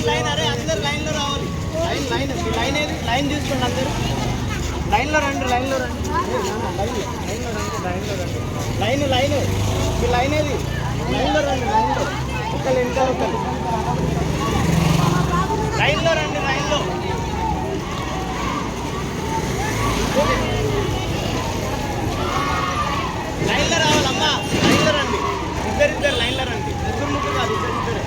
Line అరే అందరు లైన్లో రావాలి. లైన్ చూసుకోండి అందరు. లైన్లో రండి. లైన్ మీ లైన్ ఏది? లైన్లో రండి. ఒకళ్ళు ఇంకా ఒకళ్ళు లైన్లో రండి. లైన్లో రావాలమ్మా. లైన్లో రండి. ఇద్దరు లైన్లో రండి. ముగ్గురు కాదు, ఇద్దరు.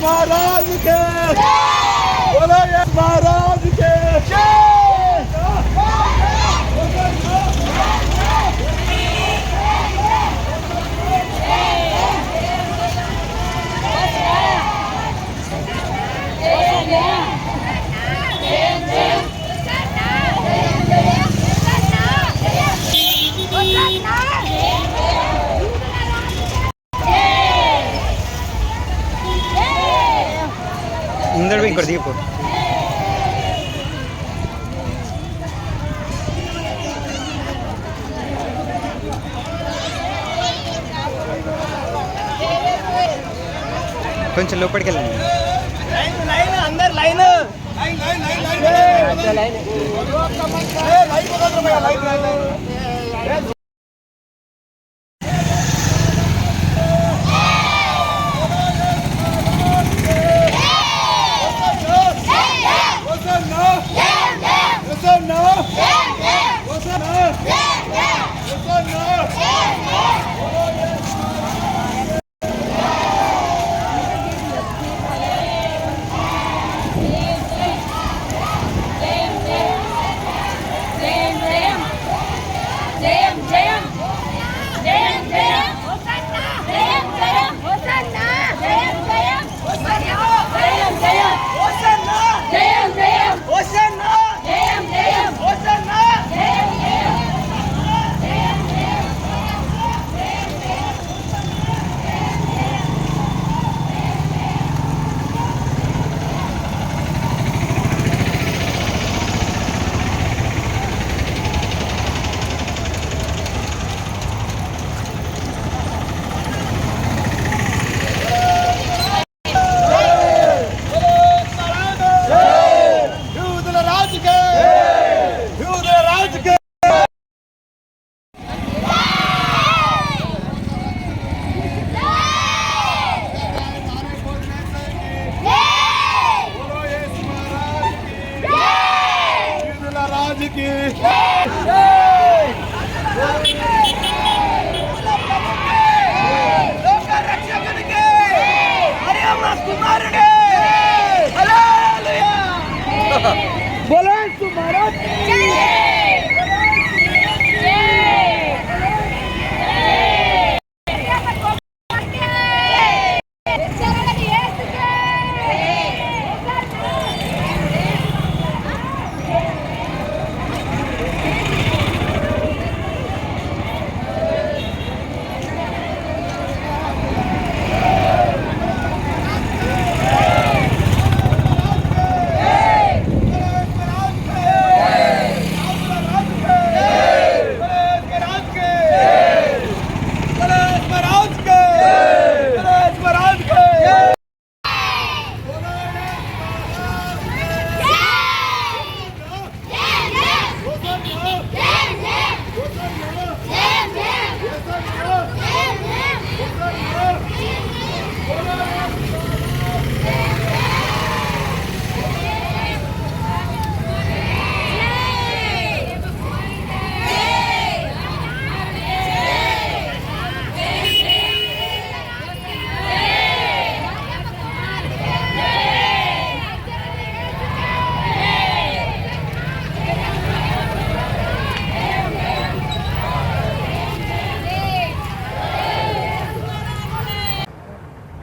महाराज के बोलो ये महाराज के इंदर भी कर दिए फोटो కొంచెం లోపలికి వెళ్ళండి. అందరు లైన్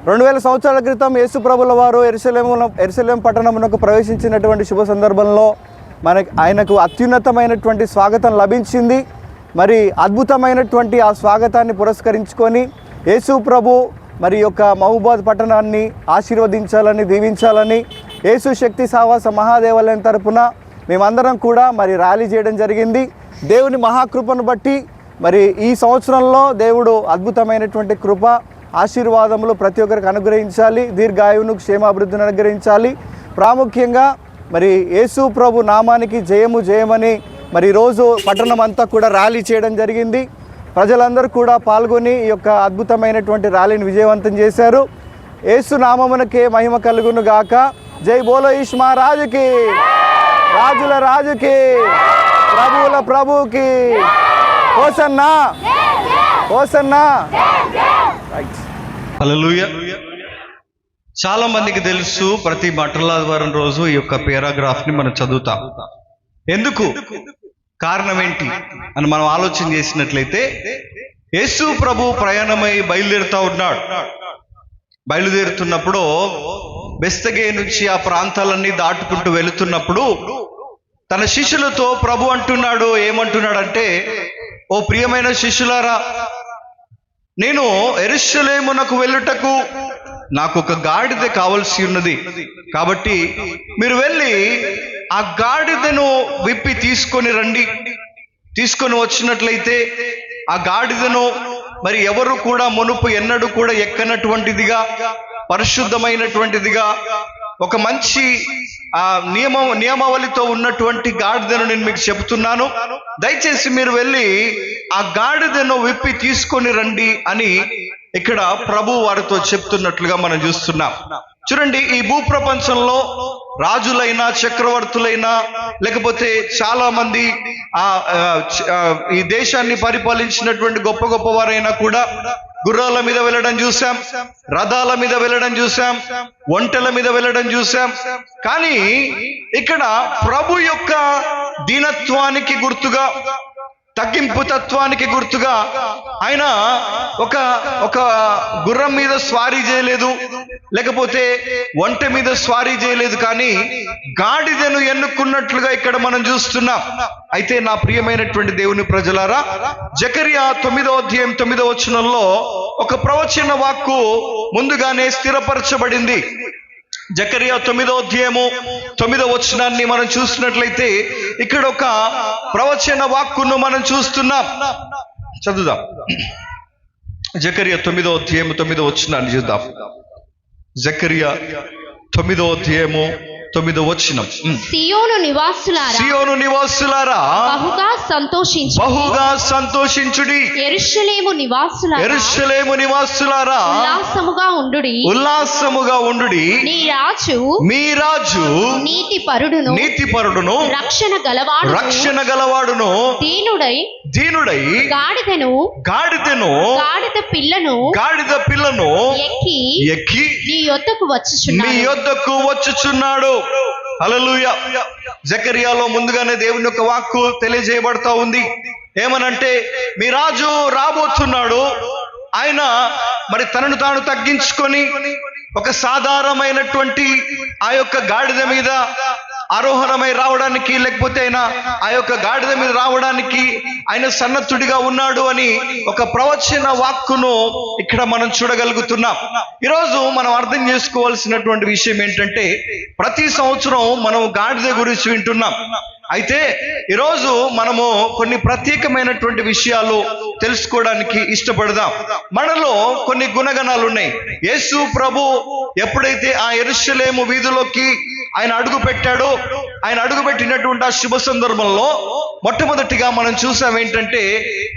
2000 సంవత్సరాల క్రితం యేసు ప్రభుల వారు యెరూషలేము పట్టణమునకు ప్రవేశించినటువంటి శుభ సందర్భంలో ఆయనకు అత్యున్నతమైనటువంటి స్వాగతం లభించింది. మరి అద్భుతమైనటువంటి ఆ స్వాగతాన్ని పురస్కరించుకొని యేసు ప్రభు మరి యొక్క మహబూబాద్ పట్టణాన్ని ఆశీర్వదించాలని, దీవించాలని యేసు శక్తి సావాస మహాదేవాలయం తరపున మేమందరం కూడా మరి ర్యాలీ చేయడం జరిగింది. దేవుని మహాకృపను బట్టి మరి ఈ సంవత్సరంలో దేవుడు అద్భుతమైనటువంటి కృప, ఆశీర్వాదములు ప్రతి ఒక్కరికి అనుగ్రహించాలి, దీర్ఘాయువును, క్షేమాభివృద్ధిని అనుగ్రహించాలి. ప్రాముఖ్యంగా మరి యేసు ప్రభు నామానికి జయము జయమని మరి ఈరోజు పట్టణం అంతా కూడా ర్యాలీ చేయడం జరిగింది. ప్రజలందరూ కూడా పాల్గొని ఈ యొక్క అద్భుతమైనటువంటి ర్యాలీని విజయవంతం చేశారు. యేసు నామమునకే మహిమ కలుగును గాక. జై బోలో ఈశ్ మహారాజుకి, రాజుల రాజుకి, ప్రభువుల ప్రభువుకి హోసన్నా, హోసన్నా. హల్లెలూయా. చాలా మందికి తెలుసు, ప్రతి మంగళవారం రోజు ఈ యొక్క పేరాగ్రాఫ్ ని మనం చదువుతాం. ఎందుకు, కారణం ఏంటి అని మనం ఆలోచన చేసినట్లయితే, యేసు ప్రభు ప్రయాణమై బయలుదేరుతా ఉన్నాడు. బయలుదేరుతున్నప్పుడు బెస్తగే నుంచి ఆ ప్రాంతాలన్నీ దాటుకుంటూ వెళుతున్నప్పుడు తన శిష్యులతో ప్రభు అంటున్నాడు, ఏమంటున్నాడంటే, ఓ ప్రియమైన శిష్యులారా, నేను యెరూషలేమునకు వెళ్ళుటకు నాకు ఒక గాడిద కావలసి ఉన్నది. కాబట్టి మీరు వెళ్ళి ఆ గాడిదను విప్పి తీసుకొని రండి. తీసుకొని వచ్చినట్లయితే ఆ గాడిదను మరి ఎవరు కూడా మునుపు ఎన్నడూ కూడా ఎక్కనటువంటిదిగా, పరిశుద్ధమైనటువంటిదిగా, ఒక మంచి నియమావళితో ఉన్నటువంటి గాడిదను నేను మీకు చెబుతున్నాను. దయచేసి మీరు వెళ్ళి ఆ గాడిదను విప్పి తీసుకొని రండి అని ఇక్కడ ప్రభు వారితో చెప్తున్నట్లుగా మనం చూస్తున్నాం. చూడండి, ఈ భూప్రపంచంలో రాజులైనా, చక్రవర్తులైనా, లేకపోతే చాలా మంది ఈ దేశాన్ని పరిపాలించినటువంటి గొప్ప గొప్ప వారైనా కూడా గుర్రాల మీద వెళ్ళడం చూసాం, రథాల మీద వెళ్ళడం చూసాం, ఒంటెల మీద వెళ్ళడం చూసాం. కానీ ఇక్కడ ప్రభు యొక్క దీనత్వానికి గుర్తుగా, తగ్గింపు తత్వానికి గుర్తుగా ఆయన ఒక గుర్రం మీద స్వారీ చేయలేదు, లేకపోతే ఒంటె మీద స్వారీ చేయలేదు, కానీ గాడిదను ఎన్నుకున్నట్లుగా ఇక్కడ మనం చూస్తున్నాం. అయితే నా ప్రియమైనటువంటి దేవుని ప్రజలారా, జకరియా 9వ అధ్యాయం 9వ వచనంలో ఒక ప్రవచన వాక్కు ముందుగానే స్థిరపరచబడింది. జకరియా 9వ అధ్యాయము 9వ వచనాన్ని మనం చూసినట్లయితే ఇక్కడ ఒక ప్రవచన వాక్కును మనం చూస్తున్నాం. చదువుదాం. జకరియా 9వ అధ్యాయము 9వ వచనాన్ని చూద్దాం. జకరియా 9వ అధ్యాయము 9వ వచనం. సియోను నివాసులారా బహుగా సంతోషించుడి. యెరూషలేము నివాసులారా ఉల్లాసముగా ఉండుడి. మీ రాజు నీతిపరుడును రక్షణ గలవాడును దీనుడై గాడిద పిల్లను ఎక్కి నీ యొద్దకు వచ్చుచున్నాడు. హల్లెలూయా. జకరియాలో ముందుగానే దేవుని యొక్క వాక్కు తెలియజేయబడతా ఉంది. ఏమనంటే, మీ రాజు రాబోతున్నాడు. ఆయన మరి తనను తాను తగ్గించుకొని ఒక సాధారణమైనటువంటి ఆ యొక్క గాడిద మీద ఆరోహణమై రావడానికి, లేకపోతే ఆయన ఆ యొక్క గాడిద మీద రావడానికి ఆయన సన్నద్ధుడిగా ఉన్నాడు అని ఒక ప్రవచన వాక్కును ఇక్కడ మనం చూడగలుగుతున్నాం. ఈరోజు మనం అర్థం చేసుకోవాల్సినటువంటి విషయం ఏంటంటే, ప్రతి సంవత్సరం మనం గాడిద గురించి వింటున్నాం. అయితే ఈరోజు మనము కొన్ని ప్రత్యేకమైనటువంటి విషయాలు తెలుసుకోవడానికి ఇష్టపడదాం. మనలో కొన్ని గుణగణాలు ఉన్నాయి. యేసు ప్రభు ఎప్పుడైతే ఆ యెరూషలేము వీధిలోకి ఆయన అడుగు పెట్టాడో, ఆయన అడుగుపెట్టినటువంటి ఆ శుభ సందర్భంలో మొట్టమొదటిగా మనం చూసాం ఏంటంటే,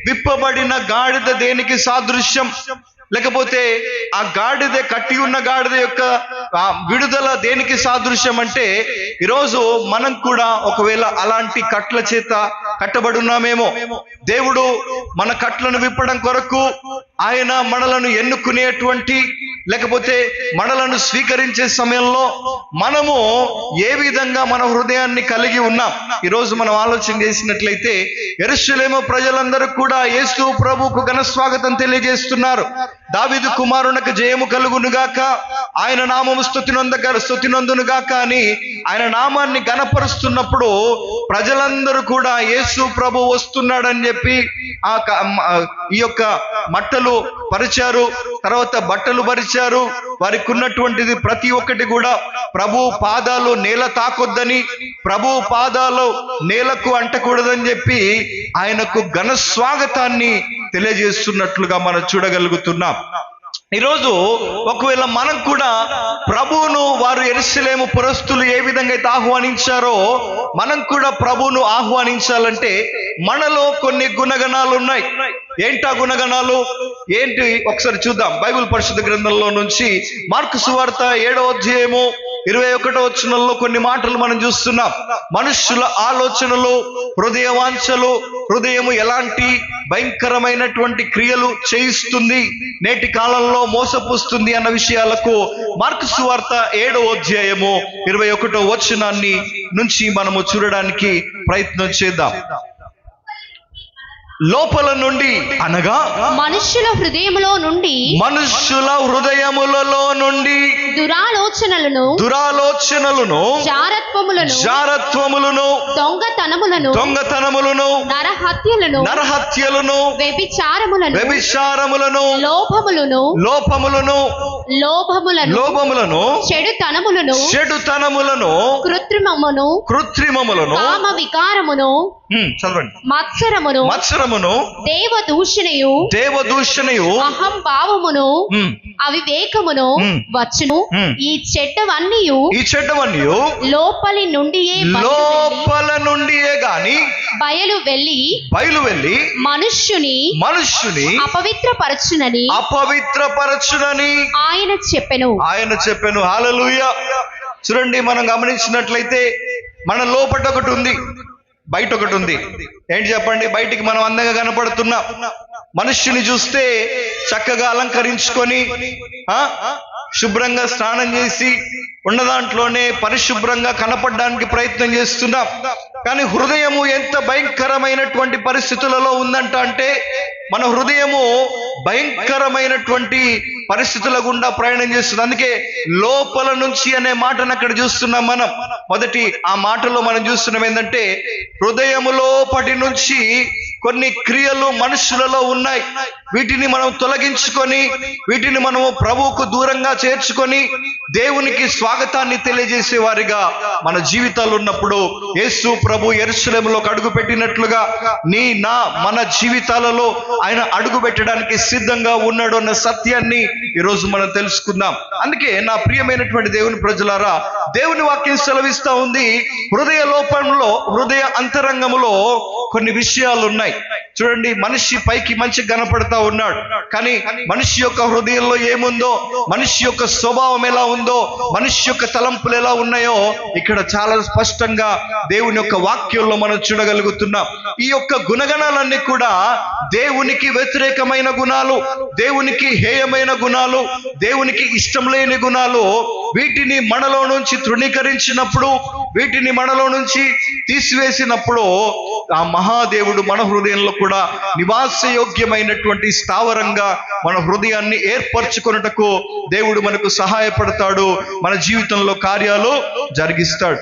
విప్పబడిన గాడిద దేనికి సాదృశ్యం, లేకపోతే ఆ గాడిద, కట్టి ఉన్న గాడిద యొక్క విడుదల దేనికి సాదృశ్యం అంటే, ఈరోజు మనం కూడా ఒకవేళ అలాంటి కట్ల చేత కట్టబడి ఉన్నామేమో. దేవుడు మన కట్లను విప్పడం కొరకు ఆయన మనలను ఎన్నుకునేటువంటి, లేకపోతే మనలను స్వీకరించే సమయంలో మనము ఏ విధంగా మన హృదయాన్ని కలిగి ఉన్నాం. ఈరోజు మనం ఆలోచన చేసినట్లయితే, యెరూషలేము ప్రజలందరూ కూడా యేసు ప్రభువుకు ఘన స్వాగతం తెలియజేస్తున్నారు. దావీదు కుమారునికి జయము కలుగునుగాక, ఆయన నామము స్తుతినందునుగాక అని ఆయన నామాన్ని గణపరుస్తున్నప్పుడు ప్రజలందరూ కూడా యేసు ప్రభు వస్తున్నాడని చెప్పి ఈ యొక్క మట్టలు పరిచారు, తర్వాత బట్టలు పరిచారు. వారికి ఉన్నటువంటిది ప్రతి ఒక్కటి కూడా ప్రభు పాదాలు నేల తాకొద్దని, ప్రభు పాదాలు నేలకు అంటకూడదని చెప్పి ఆయనకు ఘన స్వాగతాన్ని తెలియజేస్తున్నట్లుగా మనం చూడగలుగుతున్నాం. ఈరోజు ఒకవేళ మనం కూడా ప్రభువును వారు యెరూషలేము పురస్తులు ఏ విధంగా అయితే ఆహ్వానించారో మనం కూడా ప్రభువును ఆహ్వానించాలంటే మనలో కొన్ని గుణగణాలు ఉన్నాయి. ఏంటా గుణగణాలు ఏంటి ఒకసారి చూద్దాం. బైబిల్ పరిశుద్ధ గ్రంథంలో నుంచి మార్కు సువార్త 7వ అధ్యాయము 21వ వచనంలో కొన్ని మాటలు మనం చూస్తున్నాం. మనుష్యుల ఆలోచనలు, హృదయ వాంఛలు, హృదయము ఎలాంటి భయంకరమైనటువంటి క్రియలు చేయిస్తుంది, నేటి కాలంలో మోసపుస్తుంది అన్న విషయాలకు మార్కు సువార్త 7వ అధ్యాయము 21వ వచనాన్ని నుంచి మనము చూడడానికి ప్రయత్నం చేద్దాం. లోపల నుండి అనగా మనుష్యుల హృదయములో నుండి దురాలోచనలను, జారత్వములను, దొంగతనములను, నరహత్యలను, వ్యభిచారములను, లోభములను, చెడుతనములను, కృత్రిమములను, చదవండి, మత్సరమును, దేవదూషణయు, అహంభావమును, అవివేకమును వచ్చును. ఈ చెడ్డవన్నీయు లోపల నుండియే గాని బయలు వెళ్ళి మనుష్యుని అపవిత్రపరచునని ఆయన చెప్పెను. హల్లెలూయా. చూడండి, మనం గమనించినట్లయితే మన లోపట ఒకటి ఉంది, బయట ఒకటి ఉంది. ఏంటి చెప్పండి? బయటికి మనం అందంగా కనపడుతున్నాం. మనుష్యుని చూస్తే చక్కగా అలంకరించుకొని శుభ్రంగా స్నానం చేసి ఉన్న దాంట్లోనే పరిశుభ్రంగా కనపడడానికి ప్రయత్నం చేస్తున్నాం. కానీ హృదయము ఎంత భయంకరమైనటువంటి పరిస్థితులలో ఉందంట అంటే మన హృదయము భయంకరమైనటువంటి పరిస్థితుల గుండా ప్రయాణం చేస్తుంది. అందుకే లోపల నుంచి అనే మాటను అక్కడ చూస్తున్నాం మనం. మొదటి ఆ మాటలో మనం చూస్తున్నాం ఏంటంటే హృదయము లోపటి నుంచి కొన్ని క్రియలు మనుషులలో ఉన్నాయి. వీటిని మనం తొలగించుకొని, వీటిని మనము ప్రభువుకు దూరంగా చేర్చుకొని దేవునికి స్వాగతాన్ని తెలియజేసే వారిగా మన జీవితాలు ఉన్నప్పుడు యేసు ప్రభు యెరూషలేములోకి అడుగు పెట్టినట్లుగా మన జీవితాలలో ఆయన అడుగు పెట్టడానికి సిద్ధంగా ఉన్నాడు అన్న సత్యాన్ని ఈరోజు మనం తెలుసుకుందాం. అందుకే నా ప్రియమైనటువంటి దేవుని ప్రజలారా, దేవుని వాక్యం సెలవిస్తా ఉంది, హృదయ లోపంలో, హృదయ అంతరంగములో కొన్ని విషయాలు ఉన్నాయి. చూడండి, మనిషి పైకి మంచి కనపడతా ఉన్నాడు, కానీ మనిషి యొక్క హృదయంలో ఏముందో, మనిషి యొక్క స్వభావం ఎలా ఉందో, మనిషి యొక్క తలంపులు ఎలా ఉన్నాయో ఇక్కడ చాలా స్పష్టంగా దేవుని యొక్క వాక్యంలో మనం చూడగలుగుతున్నాం. ఈ యొక్క గుణగణాలన్నీ కూడా దేవునికి వ్యతిరేకమైన గుణాలు, దేవునికి హేయమైన గుణాలు, దేవునికి ఇష్టం లేని గుణాలు. వీటిని మనలో నుంచి తృణీకరించినప్పుడు, వీటిని మనలో నుంచి తీసివేసినప్పుడు ఆ మహాదేవుడు మన హృదయంలో కూడా నివాసయోగ్యమైనటువంటి స్థావరంగా మన హృదయాన్ని ఏర్పరచుకొనుటకు దేవుడు మనకు సహాయపడతాడు, మన జీవితంలో కార్యాలు జరిగిస్తాడు.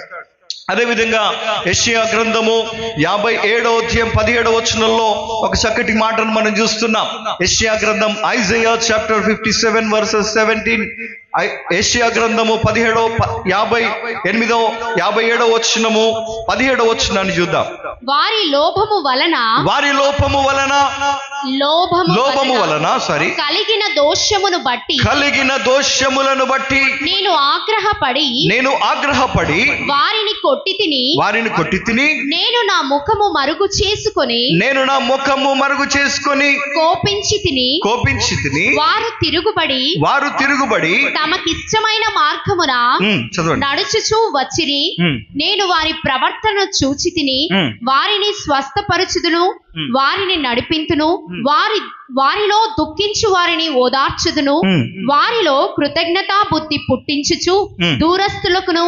అదేవిధంగా యెషయా గ్రంథము 57వ అధ్యాయం 17వ వచనంలో ఒక చక్కటి మాటను మనం చూస్తున్నాం. యెషయా గ్రంథం ఐజయా చాప్టర్ 57 వర్సెస్ 17. యెషయా గ్రంథము 57వ వచనము 17వ వచనాన్ని చూద్దాం. వారి లోభము వలన కలిగిన దోషములను బట్టి నేను ఆగ్రహపడి వారిని కొట్టి తిని నేను నా ముఖము మరుగు చేసుకొని కోపించి తిని వారు తిరుగుబడి తమకిష్టమైన మార్గమున నడుచుచూ వచ్చిరి. నేను వారి ప్రవర్తన చూచి తిని వారిని స్వస్థపరచుదును, వారిని నడిపింతును, వారిలో దుఃఖించు వారిని ఓదార్చుదును, వారిలో కృతజ్ఞతా బుద్ధి పుట్టించుచు దూరస్తులకును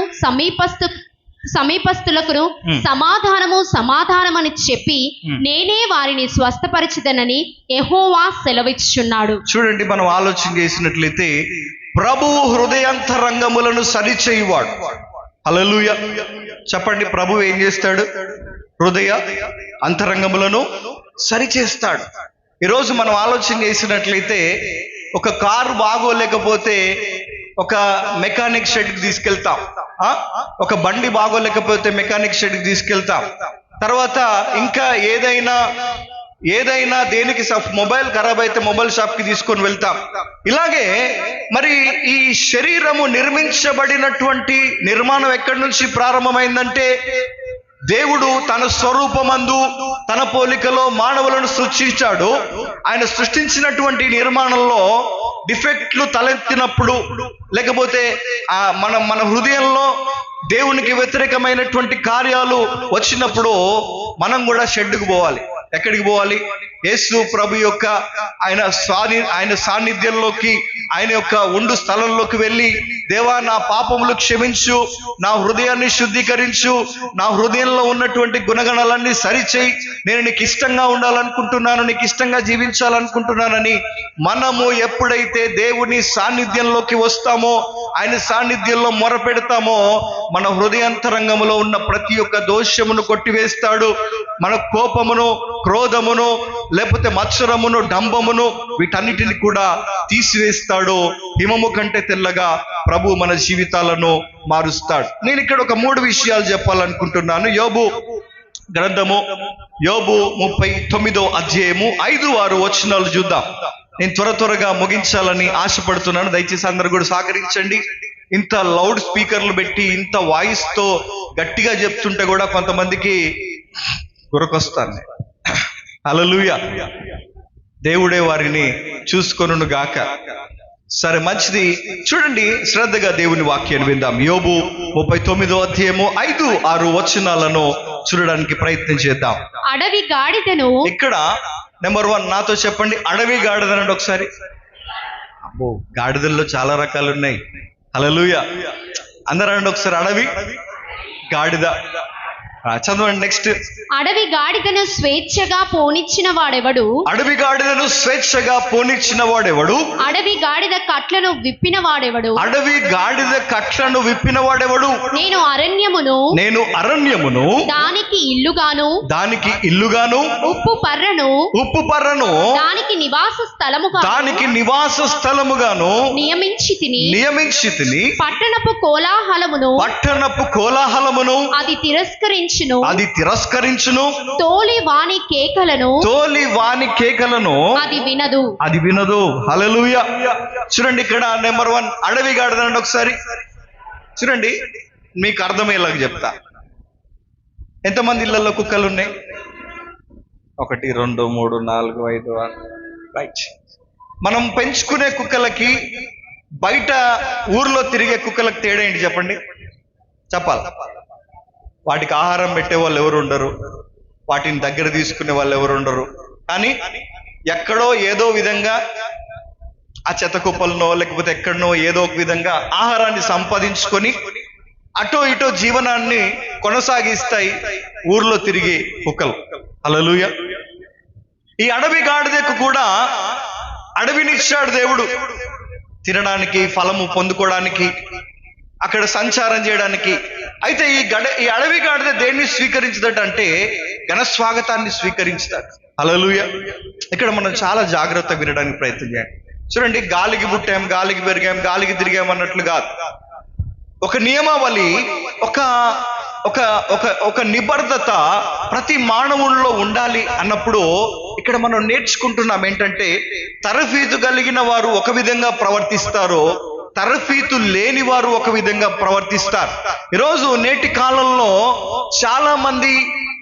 సమీపస్తులకును సమాధానము సమాధానమని చెప్పి నేనే వారిని స్వస్థపరిచిదనని యెహోవా సెలవిచ్చుచున్నాడు. చూడండి, మనం ఆలోచన చేసినట్లయితే ప్రభువు హృదయాంతరంగములను సరిచేయువాడు. హల్లెలూయా చెప్పండి. ప్రభువు ఏం చేస్తాడు? హృదయ అంతరంగములను సరిచేస్తాడు. ఈరోజు మనం ఆలోచన చేసినట్లయితే ఒక కారు బాగోలేకపోతే ఒక మెకానిక్ షెడ్కి తీసుకెళ్తాం. ఒక బండి బాగోలేకపోతే మెకానిక్ షెడ్కి తీసుకెళ్తాం. తర్వాత ఇంకా ఏదైనా దేనికి మొబైల్ ఖరాబ్ అయితే మొబైల్ షాప్కి తీసుకొని వెళ్తాం. ఇలాగే మరి ఈ శరీరము నిర్మించబడినటువంటి నిర్మాణం ఎక్కడి నుంచి ప్రారంభమైందంటే, దేవుడు తన స్వరూపమందు తన పోలికలో మానవులను సృష్టించాడు. ఆయన సృష్టించినటువంటి నిర్మాణంలో డిఫెక్ట్లు తలెత్తినప్పుడు, లేకపోతే మన హృదయంలో దేవునికి వ్యతిరేకమైనటువంటి కార్యాలు వచ్చినప్పుడు మనం కూడా షెడ్డుకు పోవాలి. ఎక్కడికి పోవాలి? యేసు ప్రభు యొక్క ఆయన సాన్నిధ్యంలోకి, ఆయన యొక్క ఉండు స్థలంలోకి వెళ్ళి, దేవా నా పాపములు క్షమించు, నా హృదయాన్ని శుద్ధీకరించు, నా హృదయంలో ఉన్నటువంటి గుణగణాలన్నీ సరిచేయి, నేను నీకు ఇష్టంగా ఉండాలనుకుంటున్నాను, నీకు ఇష్టంగా జీవించాలనుకుంటున్నానని మనము ఎప్పుడైతే దేవుని సాన్నిధ్యంలోకి వస్తామో, ఆయన సాన్నిధ్యంలో మొరపెడతామో, మన హృదయాంతరంగంలో ఉన్న ప్రతి ఒక్క దోషమును కొట్టివేస్తాడు. మన కోపమును, క్రోధమును, లేకపోతే మత్సరమును, డంబమును, వీటన్నిటిని కూడా తీసివేస్తాడు. హిమము కంటే తెల్లగా ప్రభు మన జీవితాలను మారుస్తాడు. నేను ఇక్కడ ఒక 3 విషయాలు చెప్పాలనుకుంటున్నాను. యోబు గ్రంథము, యోబు 39వ అధ్యాయము 5-6 వచనాలు చూద్దాం. నేను త్వరగా ముగించాలని ఆశపడుతున్నాను. దయచేసి అందరూ కూడా సహకరించండి. ఇంత లౌడ్ స్పీకర్లు పెట్టి ఇంత వాయిస్ తో గట్టిగా చెప్తుంటే కూడా కొంతమందికి గురకొస్తాను. హల్లెలూయా. దేవుడే వారిని చూసుకొనును గాక. సరే, మంచిది. చూడండి, శ్రద్ధగా దేవుని వాక్యాన్ని విందాం. యోబు 39వ అధ్యాయము 5-6 వచనాలను చూడడానికి ప్రయత్నం చేద్దాం. అడవి గాడిదను, ఇక్కడ నెంబర్ 1 నాతో చెప్పండి, అడవి గాడిదనండి ఒకసారి. అబ్బో, గాడిదల్లో చాలా రకాలు ఉన్నాయి. హల్లెలూయా. అందరూ అనండి ఒకసారి, అడవి గాడిద. చదవండి నెక్స్ట్. అడవి గాడిదను స్వేచ్ఛగా పోనిచ్చిన వాడెవడు? అడవి గాడిదను స్వేచ్ఛగా పోనిచ్చిన వాడెవడు? అడవి గాడిద కట్లను విప్పిన వాడెవడు? అడవి గాడిద కట్లను విప్పిన వాడెవడు? నేను అరణ్యమును దానికి ఇల్లుగాను ఉప్పు పర్రను దానికి నివాస స్థలముగాను నియమించి తిని పట్టణపు కోలాహలమును అది తిరస్కరించును. తోలి వాని కేకలను అది వినదు. హల్లెలూయా. చూడండి, ఇక్కడ నెంబర్ 1 అడవి గాడిదండి. ఒకసారి చూడండి, మీకు అర్థమయ్యేలాగా చెప్తా. ఎంతమంది ఇళ్లలో కుక్కలు ఉన్నాయి? 1 2 3 4 5 6. రైట్. మనం పెంచుకునే కుక్కలకి బయట ఊర్లో తిరిగే కుక్కలకు తేడా ఏంటి చెప్పండి? చెప్పాలి. వాటికి ఆహారం పెట్టే వాళ్ళు ఎవరు ఉండరు, వాటిని దగ్గర తీసుకునే వాళ్ళు ఎవరు ఉండరు. కానీ ఎక్కడో ఏదో విధంగా ఆ చెత్త కుప్పలనో లేకపోతే ఎక్కడనో ఏదో ఒక విధంగా ఆహారాన్ని సంపాదించుకొని అటో ఇటో జీవనాన్ని కొనసాగిస్తాయి ఊర్లో తిరిగి కుక్కలు. హల్లెలూయా. ఈ అడవి గాడిదకు కూడా అడవినిచ్చాడు దేవుడు, తినడానికి, ఫలము పొందుకోవడానికి, అక్కడ సంచారం చేయడానికి. అయితే ఈ అడవి గాడిద దేన్ని స్వీకరించదట అంటే ఘనస్వాగతాన్ని స్వీకరించుతాడు. హల్లెలూయా. ఇక్కడ మనం చాలా జాగ్రత్తగా వినడానికి ప్రయత్నం చేయండి. చూడండి, గాలికి పుట్టాం, గాలికి పెరిగాం, గాలికి తిరిగాం అన్నట్లు కాదు. ఒక నియమావళి, ఒక నిబద్ధత ప్రతి మానవుల్లో ఉండాలి అన్నప్పుడు ఇక్కడ మనం నేర్చుకుంటున్నాం ఏంటంటే, తరఫీదు కలిగిన వారు ఒక విధంగా ప్రవర్తిస్తారు, తరఫీతు లేని వారు ఒక విధంగా ప్రవర్తిస్తారు. ఈరోజు నేటి కాలంలో చాలా మంది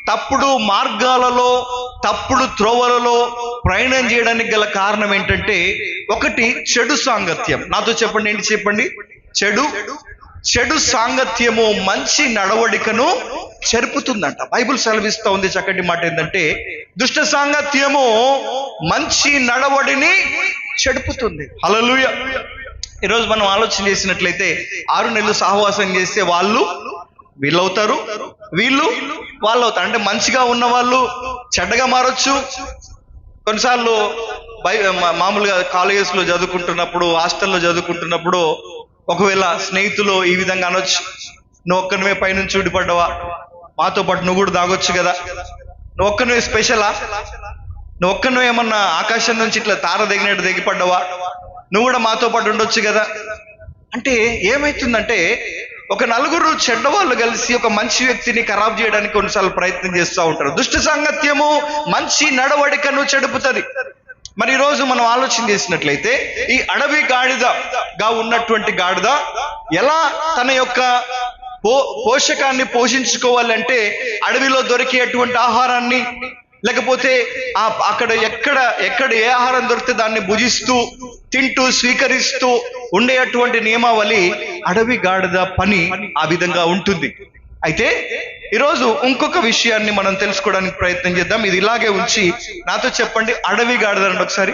తప్పుడు మార్గాలలో, తప్పుడు త్రోవలలో ప్రయాణం చేయడానికి గల కారణం ఏంటంటే, ఒకటి చెడు సాంగత్యం. నాతో చెప్పండి, ఏంటి చెప్పండి? చెడు సాంగత్యము మంచి నడవడికను చెరుపుతుందంట. బైబిల్ సెలవిస్తా ఉంది చక్కటి మాట ఏంటంటే, దుష్ట సాంగత్యము మంచి నడవడిని చెడుపుతుంది. హల్లెలూయా. ఈరోజు మనం ఆలోచన చేసినట్లయితే 6 నెలలు సహవాసం చేస్తే వాళ్ళు వీళ్ళు అవుతారు, వీళ్ళు వాళ్ళు అవుతారు. అంటే మంచిగా ఉన్న వాళ్ళు చెడ్డగా మారొచ్చు. కొన్నిసార్లు మామూలుగా కాలేజెస్లో చదువుకుంటున్నప్పుడు, హాస్టల్లో చదువుకుంటున్నప్పుడు ఒకవేళ స్నేహితులు ఈ విధంగా అనొచ్చు, నువ్వు ఒక్కనివే పైనుంచి ఊడిపడ్డావా, మాతో పాటు నువ్వు కూడా దాగొచ్చు కదా, నువ్వు ఒక్కనివే స్పెషలా, నువ్వు ఒక్కనివే ఏమన్నా ఆకాశం నుంచి ఇట్లా తార దిగినట్టు దిగిపడ్డావా, నువ్వు కూడా మాతో పాటు ఉండొచ్చు కదా. అంటే ఏమైతుందంటే ఒక నలుగురు చెడ్డవాళ్ళు కలిసి ఒక మంచి వ్యక్తిని ఖరాబ్ చేయడానికి కొన్నిసార్లు ప్రయత్నం చేస్తూ ఉంటారు. దుష్ట సాంగత్యము మంచి నడవడికను చెడుపుతుంది. మరి ఈరోజు మనం ఆలోచన చేసినట్లయితే ఈ అడవి గాడిదగా ఉన్నటువంటి గాడిద ఎలా తన యొక్క పోషకాన్ని పోషించుకోవాలంటే అడవిలో దొరికేటువంటి ఆహారాన్ని, లేకపోతే అక్కడ ఎక్కడ ఏ ఆహారం దొరికితే దాన్ని భుజిస్తూ తింటూ స్వీకరిస్తూ ఉండేటువంటి నియమావళి అడవి గాడిద పని ఆ విధంగా ఉంటుంది. అయితే ఈరోజు ఇంకొక విషయాన్ని మనం తెలుసుకోవడానికి ప్రయత్నం చేద్దాం. ఇది ఇలాగే ఉంచి నాతో చెప్పండి, అడవి గాడిద అంటే ఒకసారి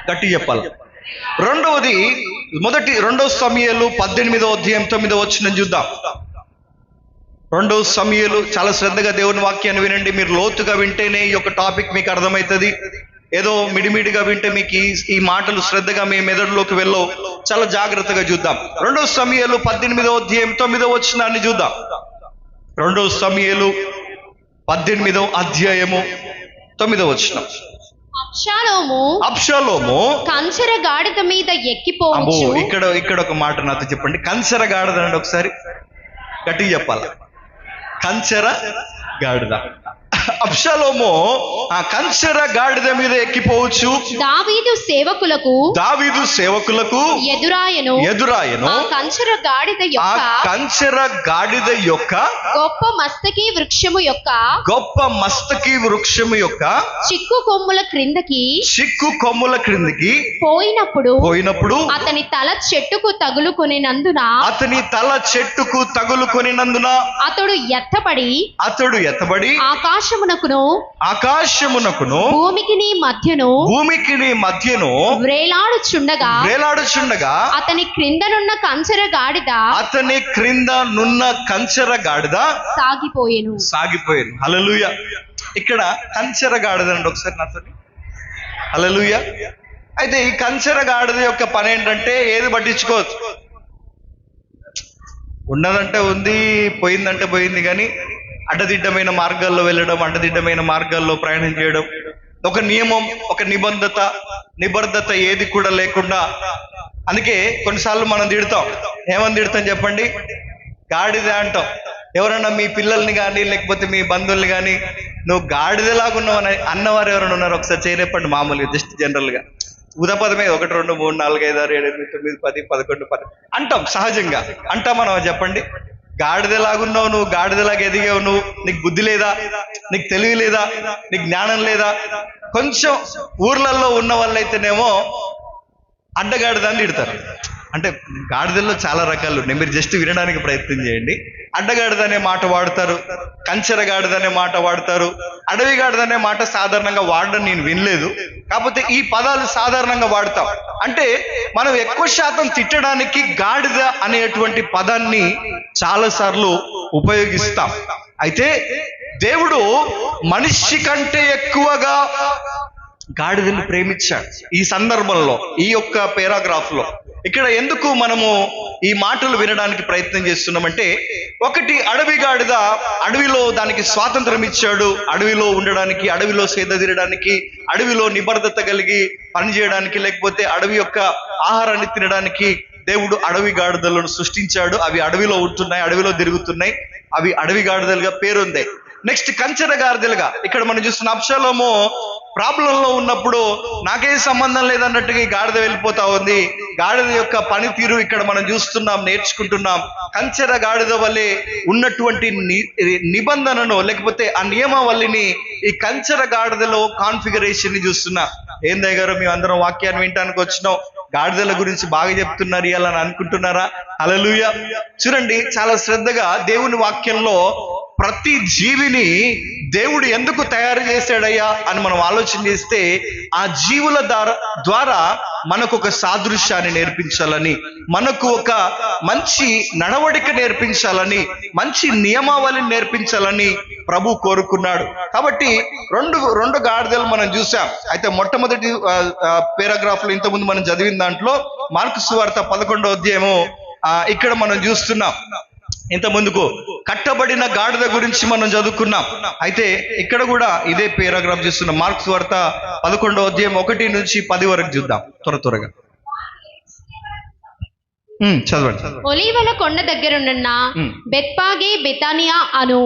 గట్టి చెప్పాలి. రెండవది 2 సమూయేలు 18వ అధ్యాయం 9వ వచనం చూద్దాం. 2 సమూయేలు, చాలా శ్రద్ధగా దేవుని వాక్యాన్ని వినండి. మీరు లోతుగా వింటేనే ఈ యొక్క టాపిక్ మీకు అర్థమవుతుంది. ఏదో మిడిమిడిగా వింటే మీకు ఈ మాటలు శ్రద్ధగా మీ మెదడులోకి వెళ్ళవు. చాలా జాగ్రత్తగా చూద్దాం. 2 సమూయేలు 18వ అధ్యాయం 9వ వచనాన్ని చూద్దాం. 2 సమూయేలు 18వ అధ్యాయము 9వ వచనం. అబ్షాలోము కంచర గాడిద మీద ఎక్కిపోవచ్చు. ఇక్కడ ఒక మాట నాతో చెప్పండి, కంచర గాడిద అంటే ఒకసారి గట్టిగా చెప్పాలి. కంచర గాడిద. అబ్షాలోము ఆ కంచర గాడిద మీద ఎక్కిపోవచ్చు. దావీదు సేవకులకు ఎదురాయను ఆ కంచర గాడిద యొక్క గొప్ప మస్తకి వృక్షము యొక్క చిక్కు కొమ్ముల క్రిందకి పోయినప్పుడు అతని తల చెట్టుకు తగులుకొనినందున అతడు ఎత్తబడి ఆకాశమునకును భూమికిని మధ్యను వ్రేలాడుచుండగా అతని క్రిందనున్న కంచర గాడిద సాగిపోయేను. హల్లెలూయా. ఇక్కడ కంచర గాడిద అండి ఒకసారి నాతో. హల్లెలూయా. అయితే ఈ కంచర గాడిద యొక్క పని ఏంటంటే ఏది పట్టించుకోవచ్చు, ఉన్నదంటే ఉంది, పోయిందంటే పోయింది, కానీ అడ్డదిడ్డమైన మార్గాల్లో వెళ్ళడం, అడ్డదిడ్డమైన మార్గాల్లో ప్రయాణం చేయడం, ఒక నియమం, ఒక నిబద్ధత ఏది కూడా లేకుండా. అందుకే కొన్నిసార్లు మనం తిడతాం. ఏమని తిడతాం చెప్పండి? గాడిద అంటాం. ఎవరన్నా మీ పిల్లల్ని కానీ లేకపోతే మీ బంధువుల్ని కానీ నువ్వు గాడిదలాగున్నావు అన్నవారు ఎవరైనా ఉన్నారు? ఒకసారి చేయలేపండి. మామూలుగా జస్ట్ జనరల్గా ఉదపదమే 1 2 3 4 5 6 7 8 9 10 11 12 అంటాం. సహజంగా అంటామా చెప్పండి? గాడిదలాగున్నావు, నువ్వు గాడిదలాగా ఎదిగావు, నువ్వు, నీకు బుద్ధి లేదా, నీకు తెలివి లేదా, నీకు జ్ఞానం లేదా. కొంచెం ఊర్లలో ఉన్న వాళ్ళైతేనేమో అడ్డగాడిదని తిడతారు. అంటే గాడిదల్లో చాలా రకాలు ఉన్నాయి, మీరు జస్ట్ వినడానికి ప్రయత్నం చేయండి. అడ్డగాడిద అనే మాట వాడతారు, కంచెర గాడిద అనే మాట వాడతారు, అడవి గాడిద అనే మాట సాధారణంగా వాడడం నేను వినలేదు. కాకపోతే ఈ పదాలు సాధారణంగా వాడతాం. అంటే మనం ఎక్కువ శాతం తిట్టడానికి గాడిద అనేటువంటి పదాన్ని చాలా సార్లు ఉపయోగిస్తాం. అయితే దేవుడు మనిషి కంటే ఎక్కువగా గాడిదను ప్రేమించాడు. ఈ సందర్భంలో, ఈ యొక్క పారాగ్రాఫ్ లో ఇక్కడ ఎందుకు మనము ఈ మాటలు వినడానికి ప్రయత్నం చేస్తున్నామంటే, ఒకటి, అడవి గాడిద అడవిలో దానికి స్వాతంత్రం ఇచ్చాడు. అడవిలో ఉండడానికి, అడవిలో సేద తీరడానికి, అడవిలో నిబద్ధత కలిగి పనిచేయడానికి, లేకపోతే అడవి యొక్క ఆహారాన్ని తినడానికి దేవుడు అడవి గాడిదలను సృష్టించాడు. అవి అడవిలో ఉంటున్నాయి, అడవిలో తిరుగుతున్నాయి, అవి అడవి గాడిదలుగా పేరుంది. నెక్స్ట్ కంచెర గాడిదలుగా ఇక్కడ మనం చూస్తున్న అబ్షాలోము ప్రాబ్లంలో ఉన్నప్పుడు నాకే సంబంధం లేదన్నట్టుగా ఈ గాడిద వెళ్ళిపోతా ఉంది. గాడిద యొక్క పనితీరు ఇక్కడ మనం చూస్తున్నాం, నేర్చుకుంటున్నాం. కంచెర గాడిద వల్లే ఉన్నటువంటి నిబంధనను, లేకపోతే ఆ నియమావళిని ఈ కంచెర గాడిదలో కాన్ఫిగరేషన్ ని చూస్తున్నా. ఏం దగ్గర మేము అందరం వాక్యాన్ని వినటానికి వచ్చినాం, గాడిదల గురించి బాగా చెప్తున్నారు ఇలా అని అనుకుంటున్నారా? హల్లెలూయా. చూడండి, చాలా శ్రద్ధగా దేవుని వాక్యంలో ప్రతి జీవిని దేవుడు ఎందుకు తయారు చేశాడయ్యా అని మనం ఆలోచన చేస్తే, ఆ జీవుల ద్వారా మనకు ఒక సాదృశ్యాన్ని నేర్పించాలని, మనకు ఒక మంచి నడవడిక నేర్పించాలని, మంచి నియమావళిని నేర్పించాలని ప్రభు కోరుకున్నాడు. కాబట్టి రెండు గాడిదలు మనం చూసాం. అయితే మొట్టమొదటి పారాగ్రాఫ్ లో ఇంతకుముందు మనం చదివిన దాంట్లో మార్కు సువార్త 11వ అధ్యాయము ఇక్కడ మనం చూస్తున్నాం. ఇంత ముందుకు కట్టబడిన గాడిద గురించి మనం చదువుకున్నాం. అయితే ఇక్కడ కూడా ఇదే పారాగ్రాఫ్ చూస్తున్నాం. మార్కు సువార్త 11వ అధ్యాయం 1 నుంచి 10 వరకు చూద్దాం త్వరగా. చదవండి. ఒలీవల కొండ దగ్గరనున్న బెత్పాగే బెతానియా అను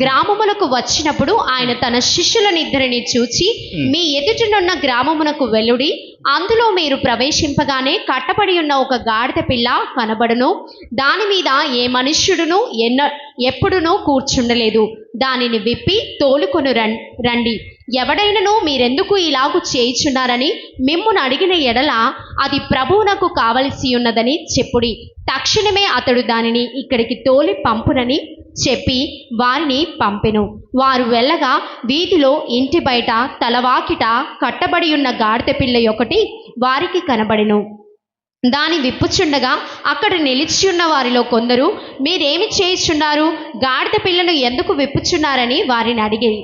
గ్రామములకు వచ్చినప్పుడు ఆయన తన శిష్యులనిద్దరిని చూచి, మీ ఎదుటనున్న గ్రామమునకు వెలుడి, అందులో మీరు ప్రవేశింపగానే కట్టబడి ఉన్న ఒక గాడిద పిల్ల కనబడును, దాని మీద ఏ మనుష్యుడును ఎప్పుడునూ కూర్చుండలేదు, దానిని విప్పి తోలుకొని రండి. ఎవడైనను మీరెందుకు ఇలాగు చేయుచున్నారని మిమ్మును అడిగిన ఎడల అది ప్రభువునకు కావలసి ఉన్నదని చెప్పుడి. తక్షణమే అతడు దానిని ఇక్కడికి తోలి పంపునని చెప్పి వారిని పంపెను. వారు వెళ్ళగా వీధిలో ఇంటి బయట తలవాకిట కట్టబడి ఉన్న గాడిద పిల్ల ఒకటి వారికి కనబడెను. దాని విప్పుచుండగా అక్కడ నిలిచి ఉన్న వారిలో కొందరు, మీరేమి చేయుచున్నారు? గాడిద పిల్లను ఎందుకు విప్పుచున్నారని వారిని అడిగిరి.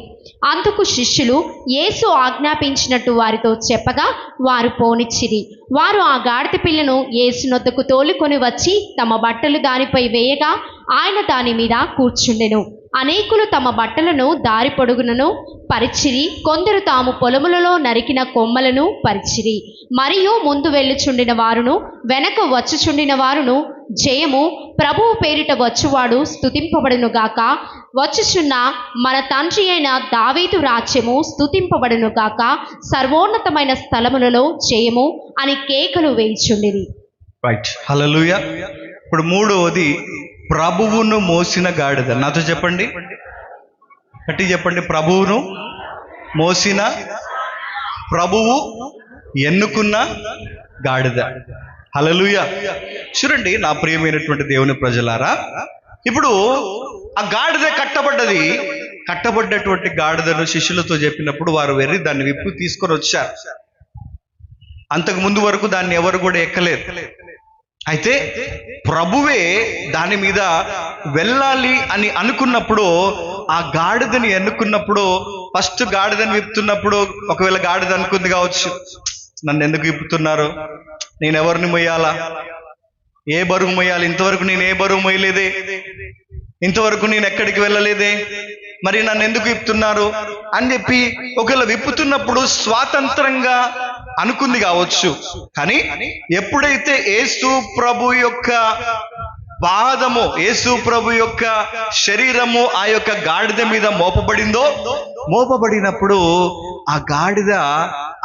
అందుకు శిష్యులు యేసు ఆజ్ఞాపించినట్టు వారితో చెప్పగా వారు పోనిచ్చిరి. వారు ఆ గాడిద పిల్లను యేసు నొద్దకు తోలుకొని వచ్చి తమ బట్టలు దానిపై వేయగా ఆయన దాని మీద కూర్చుండెను. అనేకులు తమ బట్టలను దారి పొడుగునను పరిచిరి, కొందరు తాము పొలములలో నరికిన కొమ్మలను పరిచిరి. మరియు ముందు వెళ్ళుచుండిన వారును వెనక వచ్చుచుండిన వారును, జయము, ప్రభువు పేరిట వచ్చువాడు స్తుతింపబడును గాక, వచ్చుచున్న మన తండ్రి అయిన దావీదు రాజ్యము స్తుతింపబడును గాక, సర్వోన్నతమైన స్థలములలో జయము అని కేకలు వేయుచుండిరి. రైట్, హల్లెలూయా. ఇప్పుడు మూడవది ప్రభువును మోసిన గాడిద. నాతో చెప్పండి, గట్టి చెప్పండి. ప్రభువును మోసిన, ప్రభువు ఎన్నుకున్న గాడిద. హల్లెలూయా. చూడండి నా ప్రియమైనటువంటి దేవుని ప్రజలారా, ఇప్పుడు ఆ గాడిద కట్టబడ్డటువంటి గాడిదను శిష్యులతో చెప్పినప్పుడు వారు వెర్రి దాన్ని విప్పి తీసుకొని వచ్చారు. అంతకు ముందు వరకు దాన్ని ఎవరు కూడా ఎక్కలేదు. అయితే ప్రభువే దాని మీద వెళ్ళాలి అని అనుకున్నప్పుడు, ఆ గాడిదని ఎన్నుకున్నప్పుడు, ఫస్ట్ గాడిదని విప్పుతున్నప్పుడు ఒకవేళ గాడిద అనుకుంది కావచ్చు, నన్ను ఎందుకు విప్పుతున్నారు, నేను ఎవరిని మొయ్యాలా, ఏ బరువు మొయ్యాలి, ఇంతవరకు నేను ఏ బరువు మొయ్యలేదే, ఇంతవరకు నేను ఎక్కడికి వెళ్ళలేదే, మరి నన్ను ఎందుకు విప్పుతున్నారు అని చెప్పి ఒకవేళ విప్పుతున్నప్పుడు స్వాతంత్రంగా అనుకుంది కావచ్చు. కానీ ఎప్పుడైతే యేసు ప్రభు యొక్క పాదము, యేసు ప్రభు యొక్క శరీరము ఆ యొక్క గాడిద మీద మోపబడినప్పుడు ఆ గాడిద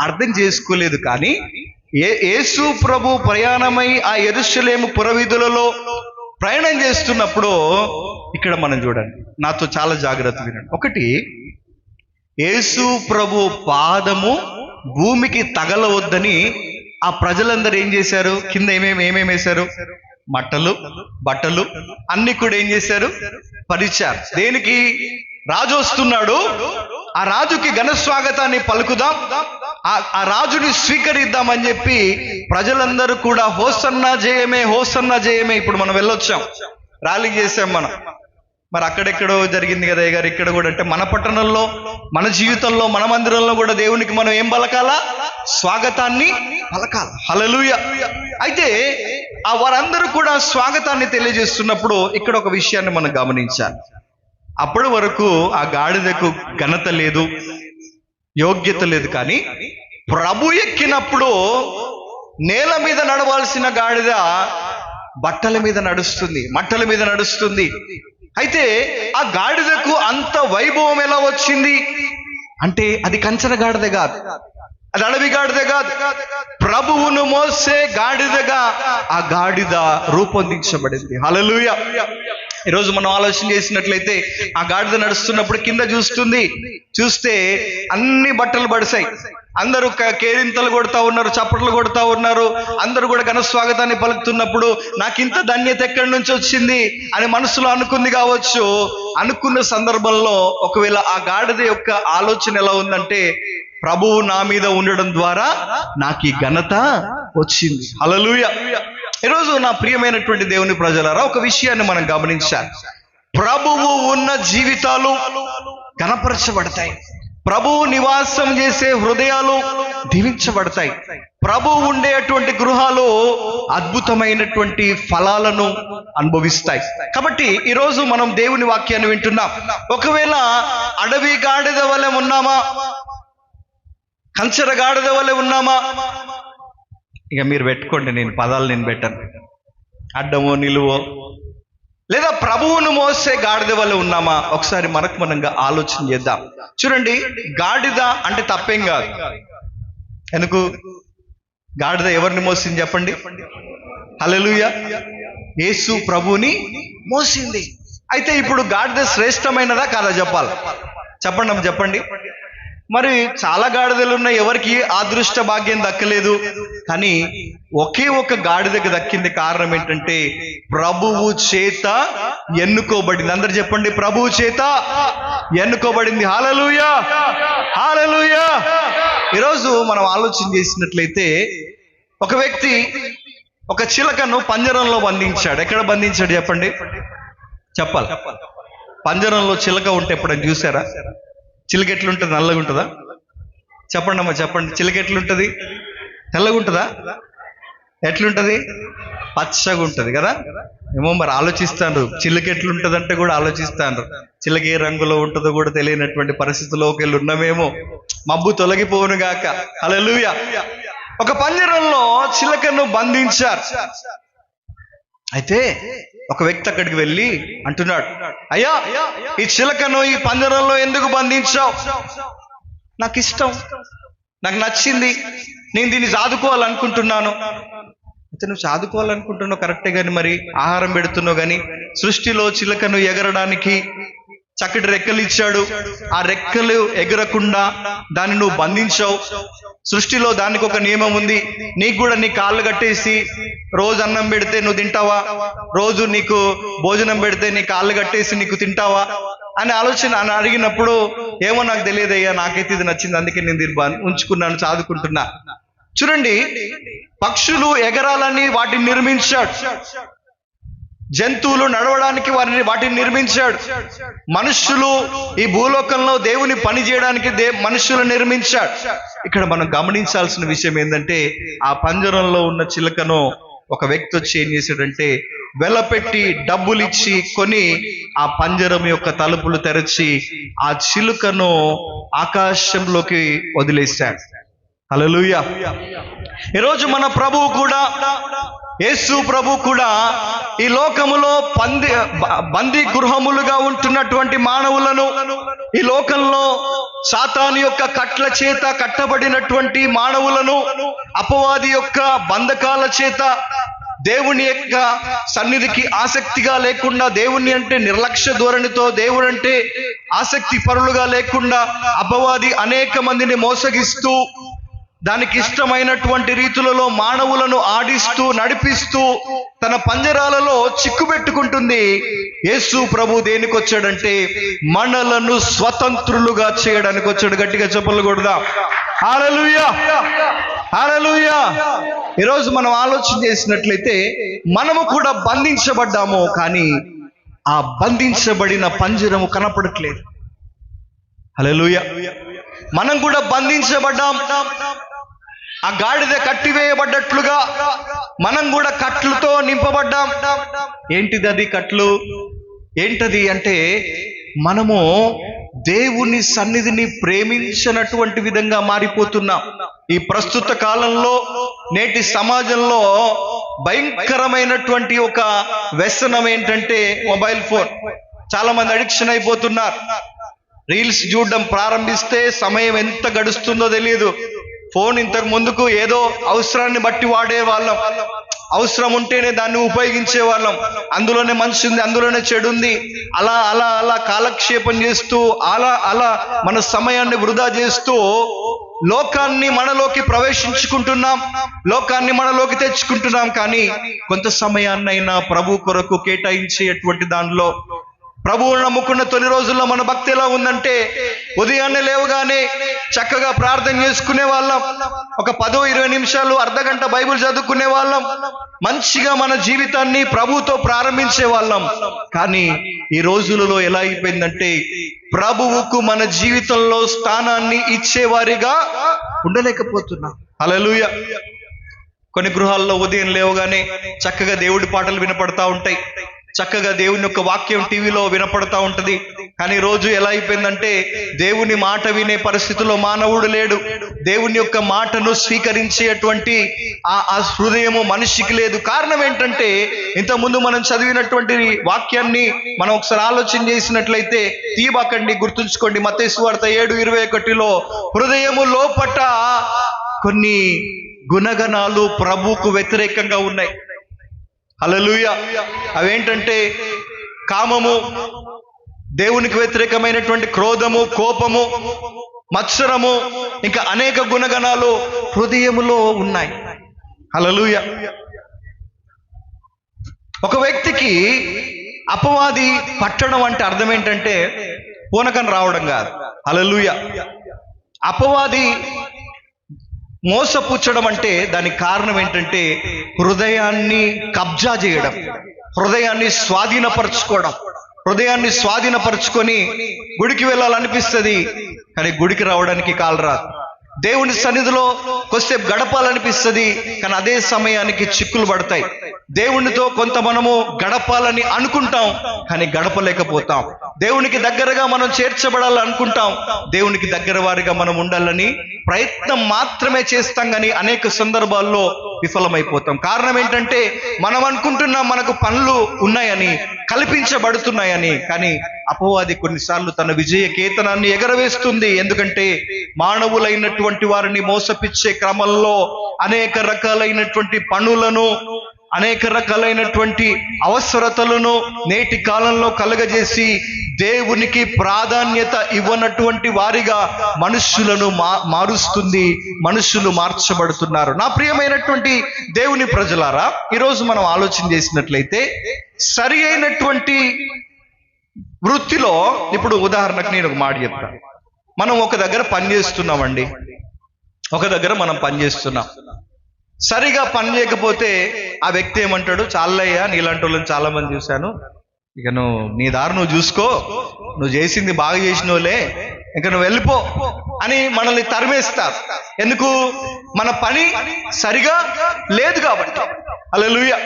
అర్థం చేసుకోలేదు. కానీ యేసు ప్రభు ప్రయాణమై ఆ యెరూషలేము పురవీధులలో ప్రయాణం చేస్తున్నప్పుడు ఇక్కడ మనం చూడండి, నాతో చాలా జాగ్రత్తగా వినండి. ఒకటి, యేసు ప్రభు పాదము భూమికి తగలవద్దని ఆ ప్రజలందరూ ఏం చేశారు, కింద ఏమేమి వేశారు, బట్టలు అన్ని కూడా ఏం చేశారు, పరిచారు. దేనికి? రాజు వస్తున్నాడు, ఆ రాజుకి ఘన స్వాగతాన్ని పలుకుదాం, ఆ రాజుని స్వీకరిద్దామని చెప్పి ప్రజలందరూ కూడా హోసన్నా జయమే, హోసన్నా జయమే. ఇప్పుడు మనం వెళ్ళొచ్చాం, ర్యాలీ చేసాం మనం. మరి అక్కడెక్కడో జరిగింది కదా గారు, ఇక్కడ కూడా అంటే మన పట్టణంలో, మన జీవితంలో, మన మందిరంలో కూడా దేవునికి మనం ఏం పలకాలా? స్వాగతాన్ని పలకాలి. హల్లెలూయా. అయితే ఆ వారందరూ కూడా స్వాగతాన్ని తెలియజేస్తున్నప్పుడు ఇక్కడ ఒక విషయాన్ని మనం గమనించాలి. అప్పటి వరకు ఆ గాడిదకు ఘనత లేదు, యోగ్యత లేదు. కానీ ప్రభు ఎక్కినప్పుడు నేల మీద నడవాల్సిన గాడిద బట్టల మీద నడుస్తుంది, మట్టల మీద నడుస్తుంది. అయితే ఆ గాడిదకు అంత వైభవం ఎలా వచ్చింది అంటే, అది కంచర గాడిద కాదు, అది అడవి గాడిద కాదు, ప్రభువును మోసే గాడిదగా ఆ గాడిద రూపొందించబడింది. హల్లెలూయా. ఈరోజు మనం ఆలోచన చేసినట్లయితే ఆ గాడిద నడుస్తున్నప్పుడు కింద చూస్తే అన్ని బట్టలు పడిసాయి, అందరూ కేరింతలు కొడతా ఉన్నారు, చప్పట్లు కొడతా ఉన్నారు, అందరూ కూడా ఘన స్వాగతాన్ని పలుకుతున్నప్పుడు నాకింత ధన్యత ఎక్కడి నుంచి వచ్చింది అని మనసులో అనుకుంది కావచ్చు. అనుకున్న సందర్భంలో ఒకవేళ ఆ గాడిద యొక్క ఆలోచన ఎలా ఉందంటే, ప్రభువు నా మీద ఉండడం ద్వారా నాకు ఈ ఘనత వచ్చింది. హల్లెలూయా. ఈరోజు నా ప్రియమైనటువంటి దేవుని ప్రజలారా, ఒక విషయాన్ని మనం గమనించాలి. ప్రభువు ఉన్న జీవితాలు కనపరచబడతాయి. ప్రభువు నివాసం చేసే హృదయాలు దీవించబడతాయి. ప్రభువు ఉండేటువంటి గృహాలు అద్భుతమైనటువంటి ఫలాలను అనుభవిస్తాయి. కాబట్టి ఈరోజు మనం దేవుని వాక్యాన్ని వింటున్నాం. ఒకవేళ అడవి గాడిద వలె ఉన్నామా, కంచర గాడిద వలె ఉన్నామా, ఇక మీరు పెట్టుకోండి, నేను పెట్టాను, అడ్డమో నిలువో, లేదా ప్రభువును మోసే గాడిద వల్ల ఉన్నామా, ఒకసారి మనకు మనంగా ఆలోచన చేద్దాం. చూడండి, గాడిద అంటే తప్పేం కాదు. ఎందుకు? గాడిద ఎవరిని మోసింది చెప్పండి? హల్లెలూయా. యేసు ప్రభువుని మోసింది. అయితే ఇప్పుడు గాడిద శ్రేష్టమైనదా కాదా చెప్పండి. మరి చాలా గాడిదలు ఉన్నాయి, ఎవరికి అదృష్ట భాగ్యం దక్కలేదు. కానీ ఒకే ఒక గాడిదకు దక్కింది. కారణం ఏంటంటే ప్రభువు చేత ఎన్నుకోబడింది. అందరు చెప్పండి, ప్రభువు చేత ఎన్నుకోబడింది. హల్లెలూయా, హల్లెలూయా. ఈరోజు మనం ఆలోచన చేసినట్లయితే, ఒక వ్యక్తి ఒక చిలకను పంజరంలో బంధించాడు. ఎక్కడ బంధించాడు చెప్పండి? చెప్పాలి. పంజరంలో చిలక ఉంటే ఎప్పుడైనా చూసారా? చిలక ఎట్లుంటుంది? నల్లగా ఉంటుందా? చెప్పండి అమ్మా, చెప్పండి. చిలక ఎట్లుంటుంది? తెల్లగా ఉంటుందా? ఎట్లుంటుంది? పచ్చగా ఉంటుంది కదా. ఏమో మరి ఆలోచిస్తాను, చిలక ఎట్లుంటుంది అంటే కూడా ఆలోచిస్తాను. చిలక ఏ రంగులో ఉంటుందో కూడా తెలియనటువంటి పరిస్థితుల్లోకి వెళ్ళి ఉన్నామేమో. మబ్బు తొలగిపోవును గాక. హల్లెలూయా. ఒక పంజరంలో చిలకను బంధించారు. అయితే ఒక వ్యక్తి అక్కడికి వెళ్ళి అంటున్నాడు, అయ్యా, ఈ చిలకను ఈ పంజరంలో ఎందుకు బంధించావు? నాకు ఇష్టం, నాకు నచ్చింది, నేను దీన్ని సాదుకోవాలనుకుంటున్నాను. అయితే నువ్వు సాదుకోవాలనుకుంటున్నావు కరెక్టే, కానీ మరి ఆహారం పెడుతున్నావు. కానీ సృష్టిలో చిలకను ఎగరడానికి చక్కటి రెక్కలు ఇచ్చాడు. ఆ రెక్కలు ఎగరకుండా దాన్ని నువ్వు బంధించావు. సృష్టిలో దానికి ఒక నియమం ఉంది. నీకు కూడా నీ కాళ్ళు కట్టేసి రోజు అన్నం పెడితే నువ్వు తింటావా? రోజు నీకు భోజనం పెడితే నీ కాళ్ళు కట్టేసి నీకు తింటావా అని ఆలోచన అని అడిగినప్పుడు, ఏమో నాకు తెలియదయ్యా, నాకైతే ఇది నచ్చింది, అందుకే నేను దీన్ని ఉంచుకున్నాను, చదువుకుంటున్నా. చూడండి, పక్షులు ఎగరాలని వాటిని నిర్మించాడు. జంతువులు నడవడానికి వాటిని నిర్మించాడు. మనుష్యులు ఈ భూలోకంలో దేవుని పని చేయడానికి మనుష్యులు నిర్మించాడు. ఇక్కడ మనం గమనించాల్సిన విషయం ఏంటంటే, ఆ పంజరంలో ఉన్న చిలకను ఒక వ్యక్తి వచ్చి ఏం చేశాడంటే, వెలపెట్టి డబ్బులు ఇచ్చి కొని ఆ పంజరం యొక్క తలుపులు తెరచి ఆ చిలుకను ఆకాశంలోకి వదిలేశాడు. హల్లెలూయా. ఈరోజు మన ప్రభువు కూడా, యేసు ప్రభు కూడా ఈ లోకములో బందీ గృహములుగా ఉంటున్నటువంటి మానవులను, ఈ లోకంలో సాతాను యొక్క కట్ల చేత కట్టబడినటువంటి మానవులను, అపవాది యొక్క బంధకాల చేత దేవుని యొక్క సన్నిధికి ఆసక్తిగా లేకుండా, దేవుని అంటే నిర్లక్ష్య ధోరణితో, దేవుడు అంటే ఆసక్తి పరులుగా లేకుండా అపవాది అనేక మందిని మోసగిస్తూ, దానికి ఇష్టమైనటువంటి రీతులలో మానవులను ఆడిస్తూ నడిపిస్తూ తన పంజరాలలో చిక్కుబెట్టుకుంటుంది. యేసు ప్రభు దేనికి వచ్చాడంటే, మనలను స్వతంత్రులుగా చేయడానికి వచ్చాడు. గట్టిగా చప్పట్లు కొడదాం. హల్లెలూయా, హల్లెలూయా. ఈరోజు మనం ఆలోచన చేసినట్లయితే, మనము కూడా బంధించబడ్డాము, కానీ ఆ బంధించబడిన పంజరము కనపడట్లేదు. హల్లెలూయా. మనం కూడా బంధించబడ్డాం. ఆ గాడిద కట్టివేయబడ్డట్లుగా మనం కూడా కట్లుతో నింపబడ్డాం. ఏంటిది అది కట్లు? ఏంటది అంటే, మనము దేవుని సన్నిధిని ప్రేమించినటువంటి విధంగా మారిపోతున్నాం. ఈ ప్రస్తుత కాలంలో, నేటి సమాజంలో భయంకరమైనటువంటి ఒక వ్యసనం ఏంటంటే మొబైల్ ఫోన్. చాలా మంది అడిక్షన్ అయిపోతున్నారు. రీల్స్ చూడడం ప్రారంభిస్తే సమయం ఎంత గడుస్తుందో తెలియదు. ఫోన్ ఇంతకు ముందుకు ఏదో అవసరాన్ని బట్టి వాడే వాళ్ళం, అవసరం ఉంటేనే దాన్ని ఉపయోగించే వాళ్ళం. అందులోనే మంచి ఉంది, అందులోనే చెడు ఉంది. అలా అలా అలా కాలక్షేపం చేస్తూ అలా మన సమయాన్ని వృధా చేస్తూ లోకాన్ని మనలోకి ప్రవేశించుకుంటున్నాం, లోకాన్ని మనలోకి తెచ్చుకుంటున్నాం. కానీ కొంత సమయాన్నైనా ప్రభు కొరకు కేటాయించేటువంటి దానిలో ప్రభువును నమ్ముకున్న తొలి రోజుల్లో మన భక్తి ఎలా ఉందంటే, ఉదయాన్నే లేవగానే చక్కగా ప్రార్థన చేసుకునే వాళ్ళం, ఒక 10-20 నిమిషాలు అర్ధగంట బైబిల్ చదువుకునే వాళ్ళం, మంచిగా మన జీవితాన్ని ప్రభువుతో ప్రారంభించే వాళ్ళం. కానీ ఈ రోజులలో ఎలా అయిపోయిందంటే, ప్రభువుకు మన జీవితంలో స్థానాన్ని ఇచ్చేవారిగా ఉండలేకపోతున్నాం. హల్లెలూయా. కొన్ని గృహాల్లో ఉదయం లేవగానే చక్కగా దేవుడి పాటలు వినపడతా ఉంటాయి, చక్కగా దేవుని యొక్క వాక్యం టీవీలో వినపడతా ఉంటది. కానీ రోజు ఎలా అయిపోయిందంటే, దేవుని మాట వినే పరిస్థితిలో మానవుడు లేడు. దేవుని యొక్క మాటను స్వీకరించేటువంటి ఆ హృదయము మనిషికి లేదు. కారణం ఏంటంటే, ఇంతకుముందు మనం చదివినటువంటి వాక్యాన్ని మనం ఒకసారి ఆలోచన చేసినట్లయితే, తీయబాకండి, గుర్తుంచుకోండి. మత్తయి సువార్త 7:21లో హృదయము లోపట కొన్ని గుణగణాలు ప్రభువుకు వ్యతిరేకంగా ఉన్నాయి. హల్లెలూయా. అవేంటంటే కామము, దేవునికి వ్యతిరేకమైనటువంటి క్రోధము, కోపము, మత్సరము, ఇంకా అనేక గుణగణాలు హృదయములో ఉన్నాయి. హల్లెలూయా. ఒక వ్యక్తికి అపవాది పట్టడం అంటే అర్థం ఏంటంటే పూనకం రావడం కాదు. హల్లెలూయా. అపవాది మోసపుచ్చడం అంటే దానికి కారణం ఏంటంటే హృదయాన్ని కబ్జా చేయడం, హృదయాన్ని స్వాధీనపరచుకోవడం. హృదయాన్ని స్వాధీనపరచుకొని గుడికి వెళ్ళాలనిపిస్తుంది, కానీ గుడికి రావడానికి కాలు రాదు. దేవుని సన్నిధిలో కొద్దిసేపు గడపాలనిపిస్తుంది, కానీ అదే సమయానికి చిక్కులు పడతాయి. దేవునితో కొంత మనము గడపాలని అనుకుంటాం, కానీ గడపలేకపోతాం. దేవునికి దగ్గరగా మనం చేర్చబడాలని అనుకుంటాం, దేవునికి దగ్గర వారిగా మనం ఉండాలని ప్రయత్నం మాత్రమే చేస్తాం, కానీ అనేక సందర్భాల్లో విఫలమైపోతాం. కారణం ఏంటంటే మనం అనుకుంటున్నాం మనకు పనులు ఉన్నాయని, కల్పించబడుతున్నాయని, కానీ అపవాది కొన్నిసార్లు తన విజయ కేతనాన్ని ఎగరవేస్తుంది. ఎందుకంటే మానవులైనటువంటి వారిని మోసపిచ్చే క్రమంలో అనేక రకాలైనటువంటి పనులను, అనేక రకాలైనటువంటి అవసరతలను నేటి కాలంలో కలుగజేసి దేవునికి ప్రాధాన్యత ఇవ్వనటువంటి వారిగా మనుష్యులను మారుస్తుంది. మనుష్యులు మార్చబడుతున్నారు. నా ప్రియమైనటువంటి దేవుని ప్రజలారా, ఈరోజు మనం ఆలోచన చేసినట్లయితే సరి అయినటువంటి వృత్తిలో, ఇప్పుడు ఉదాహరణకు నేను ఒక మాట చెప్తాను. మనం ఒక దగ్గర పని చేస్తున్నామండి, ఒక దగ్గర మనం పని చేస్తున్నాం. సరిగా పని చేయకపోతే ఆ వ్యక్తి ఏమంటాడు, చాలయ్యా నీలాంటి వాళ్ళని చాలా మంది చూశాను, ఇక నువ్వు నీ దారి నువ్వు చూసుకో, నువ్వు చేసింది బాగా చేసినోలే, ఇక నువ్వు వెళ్ళిపో అని మనల్ని తరిమేస్తారు. ఎందుకు? మన పని సరిగా లేదు కాబట్టి. హల్లెలూయా.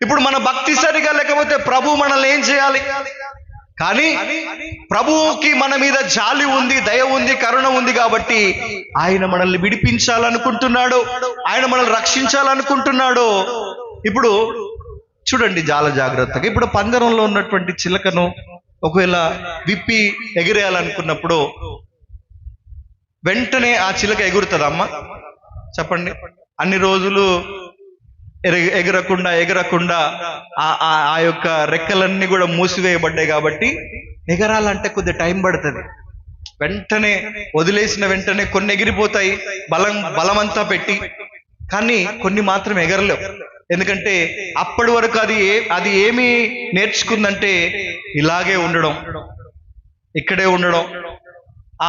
ఇప్పుడు మన భక్తి సరిగా లేకపోతే ప్రభు మనల్ని ఏం చేయాలి? కానీ ప్రభువుకి మన మీద జాలి ఉంది, దయ ఉంది, కరుణ ఉంది కాబట్టి ఆయన మనల్ని విడిపించాలనుకుంటున్నాడు, ఆయన మనల్ని రక్షించాలనుకుంటున్నాడు. ఇప్పుడు చూడండి చాలా జాగ్రత్తగా. ఇప్పుడు పంజరంలో ఉన్నటువంటి చిలకను ఒకవేళ విప్పి ఎగిరేయాలనుకున్నప్పుడు వెంటనే ఆ చిలక ఎగురుతుందమ్మా? చెప్పండి. అన్ని రోజులు ఎగరకుండా ఆ యొక్క రెక్కలన్నీ కూడా మూసివేయబడ్డాయి కాబట్టి ఎగరాలంటే కొద్దిగా టైం పడుతుంది. వెంటనే వదిలేసిన వెంటనే కొన్ని ఎగిరిపోతాయి బలమంతా పెట్టి, కానీ కొన్ని మాత్రం ఎగరలేవు. ఎందుకంటే అప్పటి వరకు అది ఏమి నేర్చుకుందంటే ఇలాగే ఉండడం, ఇక్కడే ఉండడం,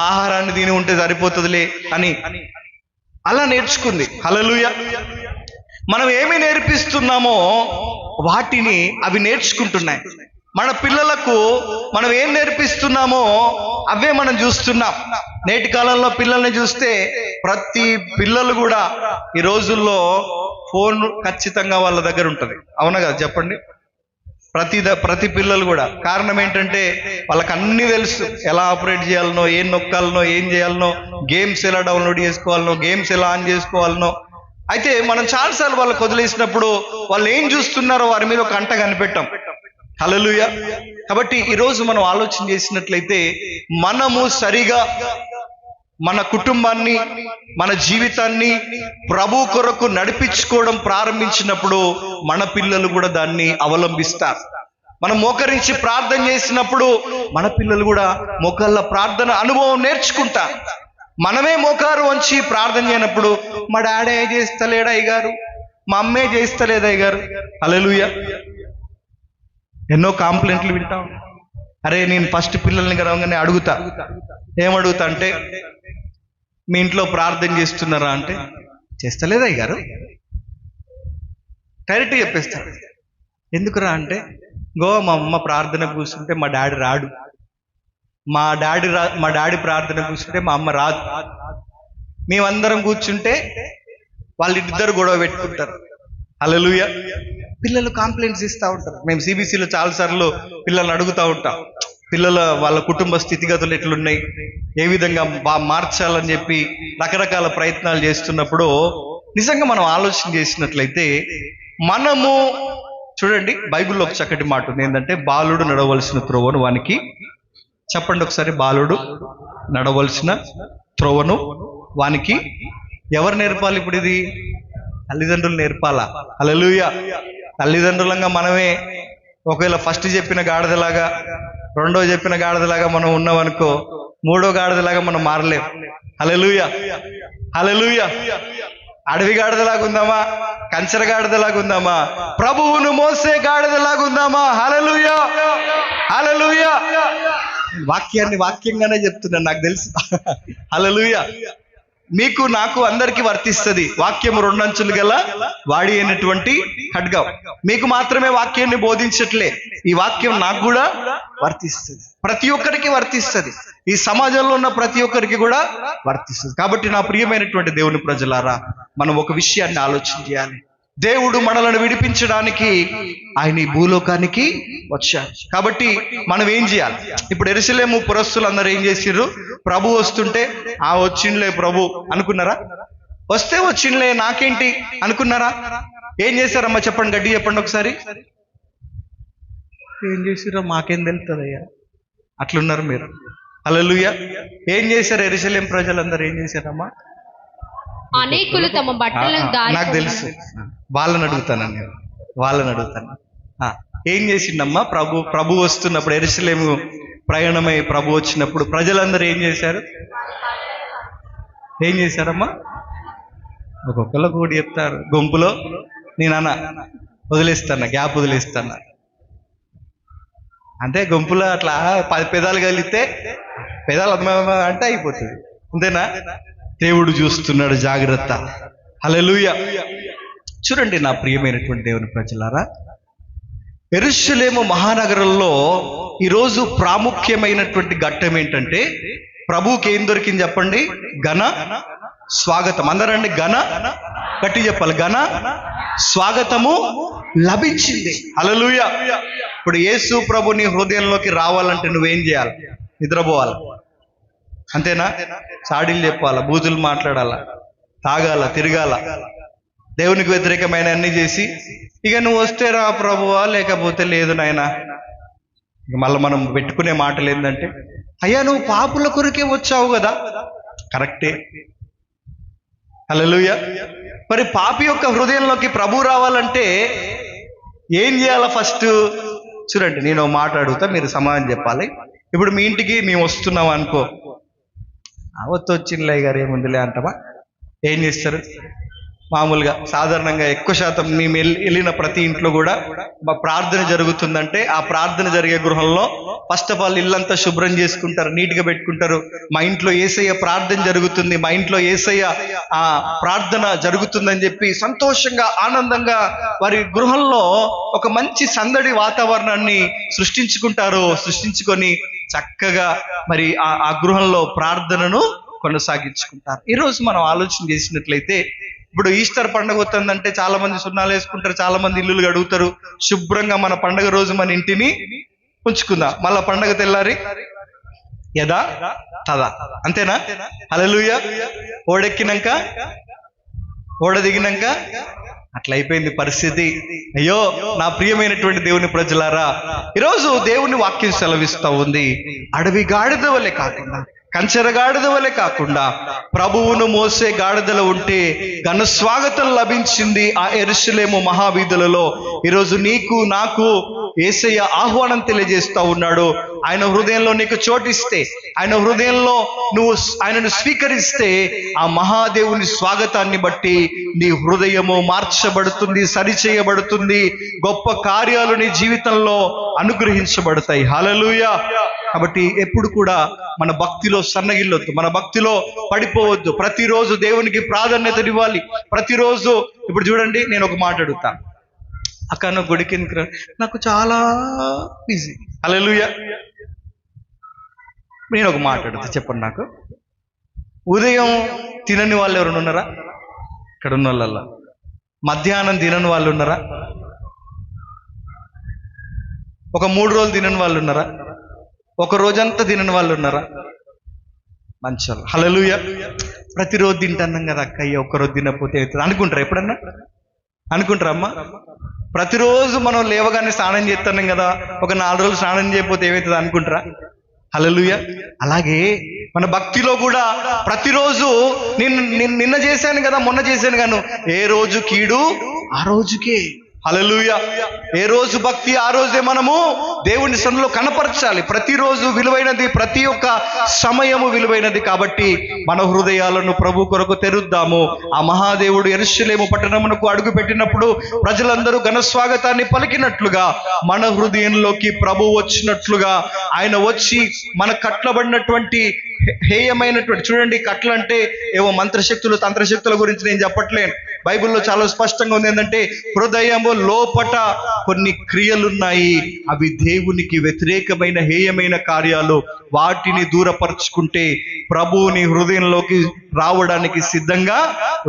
ఆహారాన్ని తిని ఉంటే సరిపోతుందిలే అని అలా నేర్చుకుంది. హల్లెలూయా. మనం ఏమి నేర్పిస్తున్నామో వాటిని అవి నేర్చుకుంటున్నాయి. మన పిల్లలకు మనం ఏం నేర్పిస్తున్నామో అవే మనం చూస్తున్నాం. నేటి కాలంలో పిల్లల్ని చూస్తే ప్రతి పిల్లలు కూడా ఈ రోజుల్లో ఫోన్ ఖచ్చితంగా వాళ్ళ దగ్గర ఉంటుంది. అవునా కదా? చెప్పండి. ప్రతి పిల్లలు కూడా. కారణం ఏంటంటే వాళ్ళకి అన్ని తెలుసు, ఎలా ఆపరేట్ చేయాలనో, ఏం నొక్కాలనో, ఏం చేయాలనో, గేమ్స్ ఎలా డౌన్లోడ్ చేసుకోవాలనో, గేమ్స్ ఎలా ఆన్ చేసుకోవాలనో. అయితే మనం చాలాసార్లు వాళ్ళకి వదిలేసినప్పుడు వాళ్ళు ఏం చూస్తున్నారో వారి మీద ఒక అంట కనిపెట్టాం. హల్లెలూయా. కాబట్టి ఈరోజు మనం ఆలోచన చేసినట్లయితే మనము సరిగా మన కుటుంబాన్ని, మన జీవితాన్ని ప్రభు కొరకు నడిపించుకోవడం ప్రారంభించినప్పుడు మన పిల్లలు కూడా దాన్ని అవలంబిస్తారు. మనం మోకరించి ప్రార్థన చేసినప్పుడు మన పిల్లలు కూడా మోకాళ్ళ ప్రార్థన అనుభవం నేర్చుకుంటారు. మనమే మోకారు వంచి ప్రార్థన చేయనప్పుడు మా డాడీ చేస్తలేడు అయ్యగారు, మా అమ్మే చేస్తలేదు అయ్యగారు. హల్లెలూయా. ఎన్నో కాంప్లైంట్లు వింటాం. అరే నేను ఫస్ట్ పిల్లల్ని కలవగానే అడుగుతా, ఏమడుగుతా అంటే మీ ఇంట్లో ప్రార్థన చేస్తున్నారా అంటే చేస్తలేదా అయ్యారు, డైరెక్ట్గా చెప్పేస్తారు. ఎందుకురా అంటే మా అమ్మ ప్రార్థన కూర్చుంటే మా డాడీ రాడు, మా డాడీ ప్రార్థన కూర్చుంటే మా అమ్మ రాదు, మేమందరం కూర్చుంటే వాళ్ళిద్దరు గొడవ పెట్టుకుంటారు. హల్లెలూయా. పిల్లలు కంప్లైంట్స్ ఇస్తూ ఉంటారు. మేము సిబిసిలో చాలాసార్లు పిల్లల్ని అడుగుతూ ఉంటాం, వాళ్ళ కుటుంబ స్థితిగతులు ఎట్లున్నాయి, ఏ విధంగా మార్చాలని చెప్పి రకరకాల ప్రయత్నాలు చేస్తున్నప్పుడు నిజంగా మనం ఆలోచన చేసినట్లయితే మనము చూడండి, బైబిల్లో ఒక చక్కటి మాట ఉంది, ఏంటంటే బాలుడు నడవలసిన త్రోవను వానికి, చెప్పండి ఒకసారి, బాలుడు నడవలసిన త్రోవను వానికి ఎవరు నేర్పాలి? ఇప్పుడు ఇది తల్లిదండ్రులు నేర్పాలా? హల్లెలూయా. తల్లిదండ్రులంగా మనమే ఒకవేళ ఫస్ట్ చెప్పిన గాడిదలాగా, రెండో చెప్పిన గాడిదలాగా మనం ఉన్నామనుకో, మూడో గాడిదలాగా మనం మారలేం. హల్లెలూయా, హల్లెలూయా. అడవి గాడిదలాగా ఉందామా, కంచెర గాడిదలాగా ఉందామా, ప్రభువును మోసే గాడిదలాగా ఉందామా? హల్లెలూయా, హల్లెలూయా. వాక్యంగానే చెప్తున్నాను, నాకు తెలుసు. హల్లెలూయా. మీకు నాకు అందరికి వర్తిస్తుంది. వాక్యము రెండంచులు గల వాడి అయినటువంటి ఖడ్గం. మీకు మాత్రమే వాక్యాన్ని బోధించట్లే, ఈ వాక్యం నాకు కూడా వర్తిస్తుంది, ప్రతి ఒక్కరికి వర్తిస్తుంది, ఈ సమాజంలో ఉన్న ప్రతి ఒక్కరికి కూడా వర్తిస్తుంది. కాబట్టి నా ప్రియమైనటువంటి దేవుని ప్రజలారా, మనం ఒక విషయాన్ని ఆలోచన చేయాలి. దేవుడు మనలను విడిపించడానికి ఆయన ఈ భూలోకానికి వచ్చారు. కాబట్టి మనం ఏం చేయాలి? ఇప్పుడు యెరూషలేము పురస్తులు అందరూ ఏం చేసిర్రు? ప్రభు వస్తుంటే వచ్చిండ్లే ప్రభు అనుకున్నారా? వస్తే వచ్చిండ్లే నాకేంటి అనుకున్నారా? ఏం చేశారమ్మా చెప్పండి, గట్టి చెప్పండి ఒకసారి. ఏం చేసిర్రో మాకేం తెలుస్తుందయ్యా, అట్లున్నారు మీరు. హల్లెలూయా. ఏం చేశారు యెరూషలేము ప్రజలందరూ? ఏం చేశారమ్మా? అనేకులు తమ బట్టలను నాకు తెలుసు, వాళ్ళని అడుగుతాను నేను, వాళ్ళని అడుగుతాను. ఏం చేసిండమ్మా ప్రభు వస్తున్నప్పుడు, యెరూషలేము ప్రయాణమై ప్రభు వచ్చినప్పుడు ప్రజలందరూ ఏం చేశారు? ఏం చేశారమ్మా? ఒక్కొక్కరు కూడా చెప్తారు. గుంపులో నేను వదిలేస్తాను, గ్యాప్ వదిలేస్తాను అంటే, గుంపులో అట్లా 10 పెదాలు కలిగితే పెదాలు అంటే అయిపోతుంది, అంతేనా? దేవుడు చూస్తున్నాడు, జాగ్రత్త. హల్లెలూయా. చూడండి నా ప్రియమైనటువంటి దేవుని ప్రజలారా, యెరూషలేము మహానగరంలో ఈరోజు ప్రాముఖ్యమైనటువంటి ఘట్టం ఏంటంటే, ప్రభువుకి ఏం దొరికింది చెప్పండి? ఘన స్వాగతం. అందరండి ఘన, గట్టి చెప్పాలి, ఘన స్వాగతము లభించింది. హల్లెలూయా. ఇప్పుడు యేసు ప్రభు నీ హృదయంలోకి రావాలంటే నువ్వేం చేయాలి? నిద్రపోవాలి, అంతేనా? చాడీలు చెప్పాలా, బూతులు మాట్లాడాలా, తాగాల, తిరగాల, దేవునికి వ్యతిరేకమైన అన్ని చేసి ఇక నువ్వు వస్తే రా ప్రభువా, లేకపోతే లేదు నాయనా. ఇక మళ్ళీ మనం పెట్టుకునే మాటలు ఏంటంటే, అయ్యా నువ్వు పాపుల కొరకే వచ్చావు కదా. కరెక్టే. హల్లెలూయా. మరి పాపి యొక్క హృదయంలోకి ప్రభు రావాలంటే ఏం చేయాలా? ఫస్ట్ చూడండి, నేను మాట అడుగుతా, మీరు సమాధానం చెప్పాలి. ఇప్పుడు మీ ఇంటికి మేము వస్తున్నాం అనుకో, వచ్చిందిలే గారు ఏముందిలే అంటామా? ఏం చేస్తారు? మామూలుగా సాధారణంగా ఎక్కువ శాతం మేము వెళ్ళిన ప్రతి ఇంట్లో కూడా ప్రార్థన జరుగుతుందంటే, ఆ ప్రార్థన జరిగే గృహంలో ఫస్ట్ ఆఫ్ ఆల్ ఇల్లంతా శుభ్రం చేసుకుంటారు, నీట్గా పెట్టుకుంటారు. మా ఇంట్లో యేసయ్య ప్రార్థన జరుగుతుంది, మా ఇంట్లో యేసయ్య ప్రార్థన జరుగుతుందని చెప్పి సంతోషంగా, ఆనందంగా వారి గృహంలో ఒక మంచి సందడి వాతావరణాన్ని సృష్టించుకొని చక్కగా మరి ఆ గృహంలో ప్రార్థనను కొనసాగించుకుంటారు. ఈరోజు మనం ఆలోచన చేసినట్లయితే, ఇప్పుడు ఈస్టర్ పండుగ వస్తుందంటే చాలా మంది సున్నాలు వేసుకుంటారు, చాలా మంది ఇల్లులు గడుగుతారు. శుభ్రంగా మన పండుగ రోజు మన ఇంటిని ఉంచుకుందాం, మళ్ళా పండుగ తెల్లారి యదా తదా, అంతేనా? హల్లెలూయా. ఓడెక్కినాక ఓడ దిగినాక అట్లా అయిపోయింది పరిస్థితి. అయ్యో నా ప్రియమైనటువంటి దేవుని ప్రజలారా, ఈరోజు దేవుని వాక్యం సెలవిస్తా ఉంది, అడవి గాడిద వలె కాకుండా కంచెర గాడిద వలె కాకుండా ప్రభువును మోసే గాడిదలో ఉంటే ఘన స్వాగతం లభించింది ఆ యెరూషలేము మహావీధులలో. ఈరోజు నీకు నాకు యేసయ్య ఆహ్వానం తెలియజేస్తా ఉన్నాడు. ఆయన హృదయంలో నీకు చోటిస్తే, ఆయన హృదయంలో నువ్వు ఆయనను స్వీకరిస్తే, ఆ మహాదేవుని స్వాగతాన్ని బట్టి నీ హృదయము మార్చబడుతుంది, సరిచేయబడుతుంది, గొప్ప కార్యాలు నీ జీవితంలో అనుగ్రహించబడతాయి. హల్లెలూయా. కాబట్టి ఎప్పుడు కూడా మన భక్తిలో సన్నగిల్లొద్దు, మన భక్తిలో పడిపోవద్దు. ప్రతిరోజు దేవునికి ప్రాధాన్యతనివ్వాలి. ప్రతిరోజు ఇప్పుడు చూడండి, నేను ఒక మాట అడుగుతాను, అక్క నా గుడికి నాకు చాలా బిజీ. హల్లెలూయా. నేను ఒక మాట అడుగుతా, చెప్పండి, నాకు ఉదయం తినని వాళ్ళు ఎవరైనా ఉన్నారా? ఇక్కడ ఉన్న వాళ్ళల్లో మధ్యాహ్నం తినని వాళ్ళు ఉన్నారా? ఒక 3 రోజులు తినని వాళ్ళు ఉన్నారా? ఒక రోజంతా తినని వాళ్ళు ఉన్నారా? మంచి వాళ్ళు. హల్లెలూయా. ప్రతిరోజు తింటున్నాం కదా అక్క, అయ్యో ఒక్కరోజు తినకపోతే అవుతుంది అనుకుంటారా? ఎప్పుడన్నా అనుకుంటారా అమ్మా? ప్రతిరోజు మనం లేవగానే స్నానం చేస్తున్నాం కదా, ఒక 4 రోజులు స్నానం చేయకపోతే ఏమవుతుంది అనుకుంటారా? హల్లెలూయా. అలాగే మన భక్తిలో కూడా ప్రతిరోజు నిన్న చేశాను కదా, మొన్న చేశాను గాను, ఏ రోజు కీడు ఆ రోజుకే. హల్లెలూయా. ఏ రోజు భక్తి ఆ రోజే మనము దేవుని సన్నిధిలో కనపరచాలి. ప్రతిరోజు విలువైనది, ప్రతి ఒక్క సమయము విలువైనది. కాబట్టి మన హృదయాలను ప్రభు కొరకు తెరుద్దాము. ఆ మహాదేవుడు యెరూషలేము పట్టణమునకు అడుగు పెట్టినప్పుడు ప్రజలందరూ ఘన స్వాగతాన్ని పలికినట్లుగా మన హృదయంలోకి ప్రభు వచ్చినట్లుగా ఆయన వచ్చి మన కట్లబడినటువంటి హేయమైనటువంటి, చూడండి, కట్లు అంటే ఏవో మంత్రశక్తులు తంత్రశక్తుల గురించి నేను చెప్పట్లేను. బైబిల్లో చాలా స్పష్టంగా ఉంది ఏంటంటే, హృదయము లోపట కొన్ని క్రియలున్నాయి, అవి దేవునికి వ్యతిరేకమైన హేయమైన కార్యాలు. వాటిని దూరపరుచుకుంటే ప్రభువుని హృదయంలోకి రావడానికి సిద్ధంగా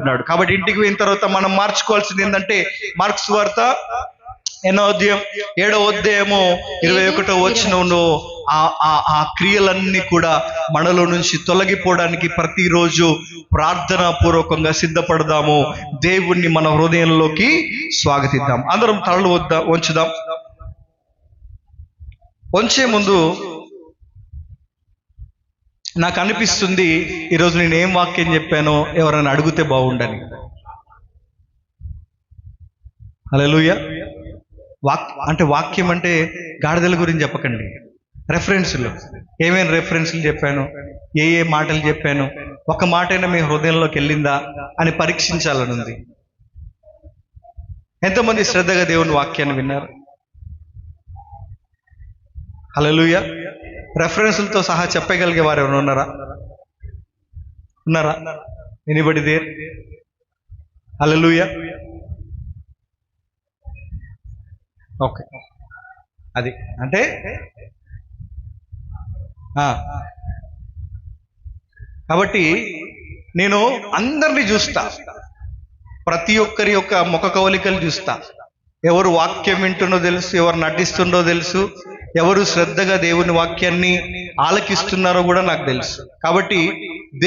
ఉన్నాడు. కాబట్టి ఇంటికి పోయిన తర్వాత మనం మార్చుకోవాల్సింది ఏంటంటే, మార్క్స్ వార్త 8వ అధ్యాయం 7వ అధ్యాయము 21వ వచనంలో ఆ క్రియలన్నీ కూడా మనలో నుంచి తొలగిపోవడానికి ప్రతిరోజు ప్రార్థనా పూర్వకంగా సిద్ధపడదాము. దేవుణ్ణి మన హృదయంలోకి స్వాగతిద్దాం. అందరం తలలు వంచుదాం. వంచే ముందు నాకు అనిపిస్తుంది, ఈరోజు నేను ఏం వాక్యం చెప్పానో ఎవరైనా అడిగితే బాగుండని. హల్లెలూయా. అంటే వాక్యం అంటే గాడిదల గురించి చెప్పకండి, రెఫరెన్స్లు. ఏమేమి రెఫరెన్స్లు చెప్పాను, ఏ మాటలు చెప్పాను, ఒక మాటైనా మీ హృదయంలోకి వెళ్ళిందా అని పరీక్షించాలని ఉంది. ఎంతమంది శ్రద్ధగా దేవుని వాక్యాన్ని విన్నారు? హల్లెలూయా. రెఫరెన్స్లతో సహా చెప్పగలిగే వారు ఎవరు ఉన్నారా? Anybody there? హల్లెలూయా. ఓకే, అది అంటే కాబట్టి నేను అందరినీ చూస్తా, ప్రతి ఒక్కరి యొక్క ముఖ కవలికలు చూస్తా. ఎవరు వాక్యం వింటున్నో తెలుసు, ఎవరు నటిస్తుండో తెలుసు, ఎవరు శ్రద్ధగా దేవుని వాక్యాన్ని ఆలకిస్తున్నారో కూడా నాకు తెలుసు. కాబట్టి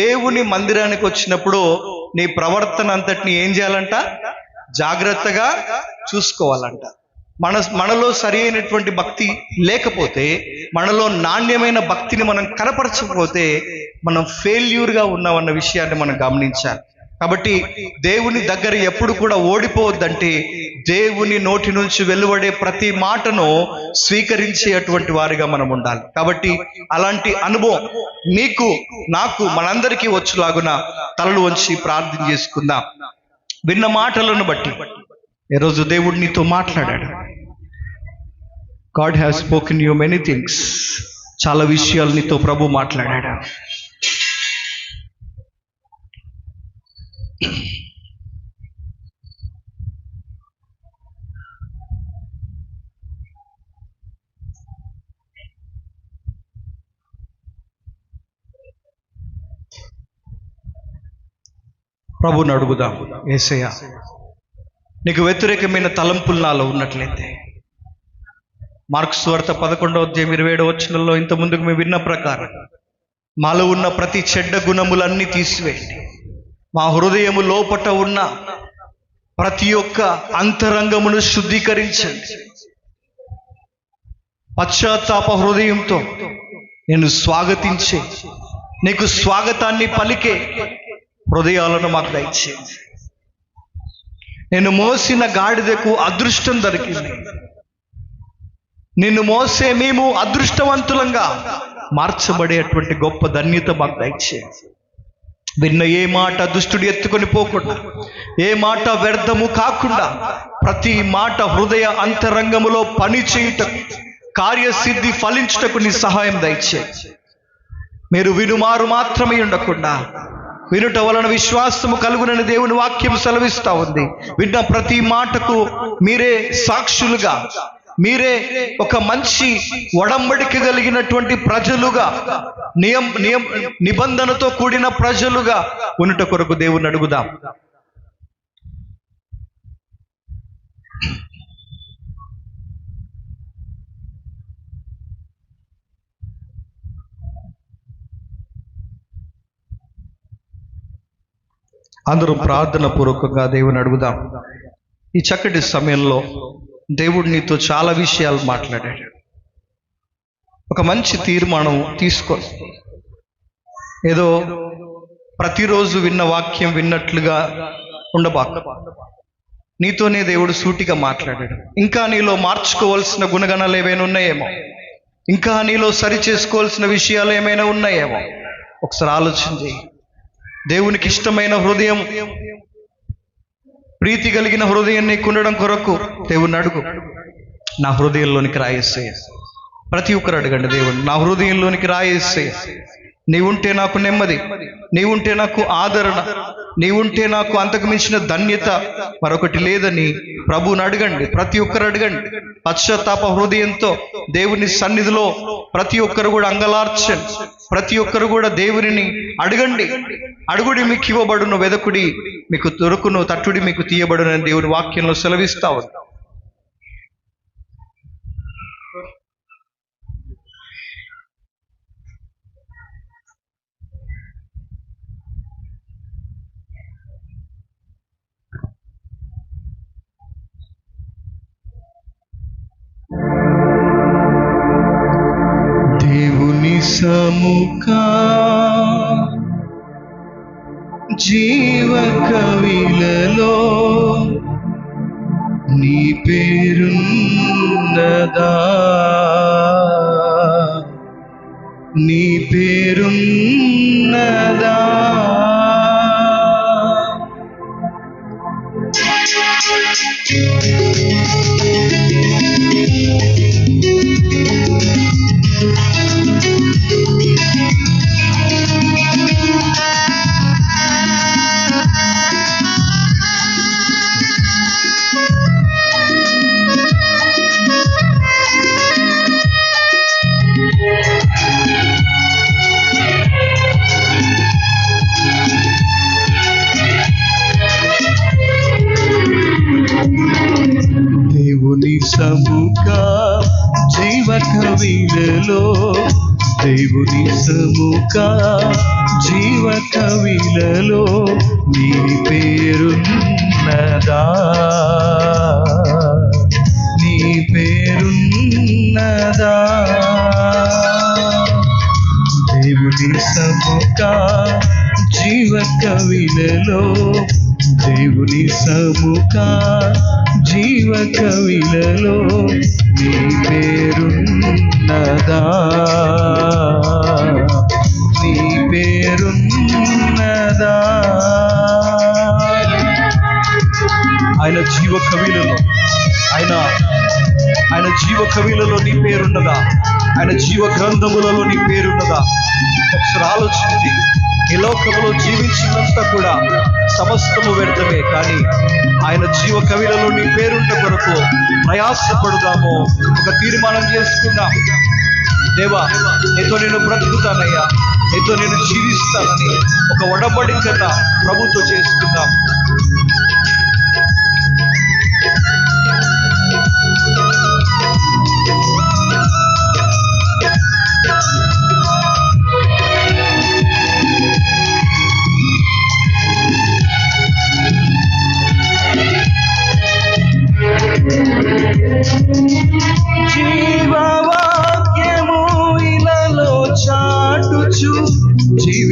దేవుని మందిరానికి వచ్చినప్పుడు నీ ప్రవర్తన అంతటిని ఏం చేయాలంట? జాగ్రత్తగా చూసుకోవాలంట. మనలో సరి అయినటువంటి భక్తి లేకపోతే, మనలో నాణ్యమైన భక్తిని మనం కనపరచకపోతే మనం ఫెయిల్యూర్గా ఉన్నామన్న విషయాన్ని మనం గమనించాలి. కాబట్టి దేవుని దగ్గర ఎప్పుడు కూడా ఓడిపోవద్దంటే, దేవుని నోటి నుంచి వెలువడే ప్రతి మాటను స్వీకరించేటువంటి వారిగా మనం ఉండాలి. కాబట్టి అలాంటి అనుభవం నీకు నాకు మనందరికీ వచ్చేలాగున తలలు వంచి ప్రార్థన చేసుకుందాం. విన్న మాటలను బట్టి ఈరోజు దేవుడు నీతో మాట్లాడాడు. God has spoken you many things. చాలా విషయాలు నీతో ప్రభు మాట్లాడాడు. ప్రభుని అడుగుదాం. యేసయ్యా, నీకు వ్యతిరేకమైన తలంపులు నాలో ఉన్నట్లయితే, మార్క్స్ వార్త 11వ అధ్యాయం 27వ వచనంలో ఇంత ముందుకు మేము విన్న ప్రకారం మాలో ఉన్న ప్రతి చెడ్డ గుణములన్నీ తీసివేయండి. మా హృదయము లోపట ఉన్న ప్రతి ఒక్క అంతరంగమును శుద్ధీకరించండి. పశ్చాత్తాప హృదయంతో నేను స్వాగతించే నీకు స్వాగతాన్ని పలికే హృదయాలను మాకు దయచేయండి. నేను మోసిన గాడిదకు అదృష్టం దొరికింది. నిన్ను మోసే మేము అదృష్టవంతులంగా మార్చబడేటువంటి గొప్ప ధన్యత మాకు దయచేయండి. విన్న ఏ మాట దుష్టుడు ఎత్తుకొని పోకుండా, ఏ మాట వ్యర్థము కాకుండా, ప్రతి మాట హృదయ అంతరంగములో పని చేయుటకు, కార్యసిద్ధి ఫలించుటకు నీ సహాయం దయచేయండి. మీరు వినుమారు మాత్రమే ఉండకుండా వినుట వలన విశ్వాసము కలుగునని దేవుని వాక్యం సెలవిస్తా ఉంది. విన్న ప్రతి మాటకు మీరే సాక్షులుగా, మీరే ఒక మంచి ఒడంబడిక కలిగినటువంటి ప్రజలుగా, నిబంధనతో కూడిన ప్రజలుగా ఉన్నట కొరకు దేవుని అడుగుదాం. అందరూ ప్రార్థన పూర్వకంగా దేవుని అడుగుదాం. ఈ చక్కటి సమయంలో దేవుడు నీతో చాలా విషయాలు మాట్లాడాడు. ఒక మంచి తీర్మానం తీసుకో. ఏదో ప్రతిరోజు విన్న వాక్యం విన్నట్లుగా ఉండబాక. నీతోనే దేవుడు సూటిగా మాట్లాడాడు. ఇంకా నీలో మార్చుకోవాల్సిన గుణగణాలు ఏమైనా ఉన్నాయేమో, ఇంకా నీలో సరి చేసుకోవాల్సిన విషయాలు ఏమైనా ఉన్నాయేమో ఒకసారి ఆలోచన చేయి. దేవునికి ఇష్టమైన హృదయం, ప్రీతి కలిగిన హృదయం నీకు ఉండడం కొరకు దేవుణ్ణి అడుగు. నా హృదయంలోనికి రాయేసేయ. ప్రతి ఒక్కరు అడగండి, దేవుని నా హృదయంలోనికి రాయేసేయ. నీవుంటే నాకు నెమ్మది, నీవుంటే నాకు ఆదరణ, నీవుంటే నాకు అంతకు మించిన ధన్యత మరొకటి లేదని ప్రభువుని అడగండి. ప్రతి ఒక్కరు అడగండి. పశ్చాత్తాప హృదయంతో దేవుని సన్నిధిలో ప్రతి ఒక్కరు కూడా అంగలార్చండి. ప్రతి ఒక్కరు కూడా దేవుని అడగండి. అడుగుడి మీకు ఇవ్వబడును, వెదకుడి మీకు దొరుకును, తట్టుడి మీకు తీయబడును అని దేవుని వాక్యంలో సెలవిస్తా ఉంది. దేవుని సముఖా జీవ కవిలలో నీ పేరున్నదా, నీ పేరున్నదా. దేవుని సముఖ జీవ కవిలలో, దేవుని సముఖ జీవ కవిలలో నీ పేరున్నదా, నీ పేరున్నదా. దేవుని సముఖ జీవ కవిలలో, దేవుని సముఖ జీవ కవిలలో నీ పేరున్నదా, నీ పేరున్నదా. ఆయన జీవ కవిలలో, ఆయన జీవ కవిలలో నీ పేరున్నదా, ఆయన జీవ గ్రంథములలో నీ పేరున్నదా. ఒకసారి ఆలోచించి, ఈ లోకంలో జీవించినంత కూడా సమస్తము వ్యర్థమే, కానీ ఆయన జీవ కవిలలో నీ పేరుంట కొరకు ప్రయాసపడుదాము. ఒక తీర్మానం చేసుకుందాం. దేవా, నీతో నేను బ్రతుకుతానయ్యా, నీతో నేను జీవిస్తానని ఒక ఒడబడికన్న ప్రభుతో చేసుకుందాం. జీవవాక్యము ఇలలో చాటుచు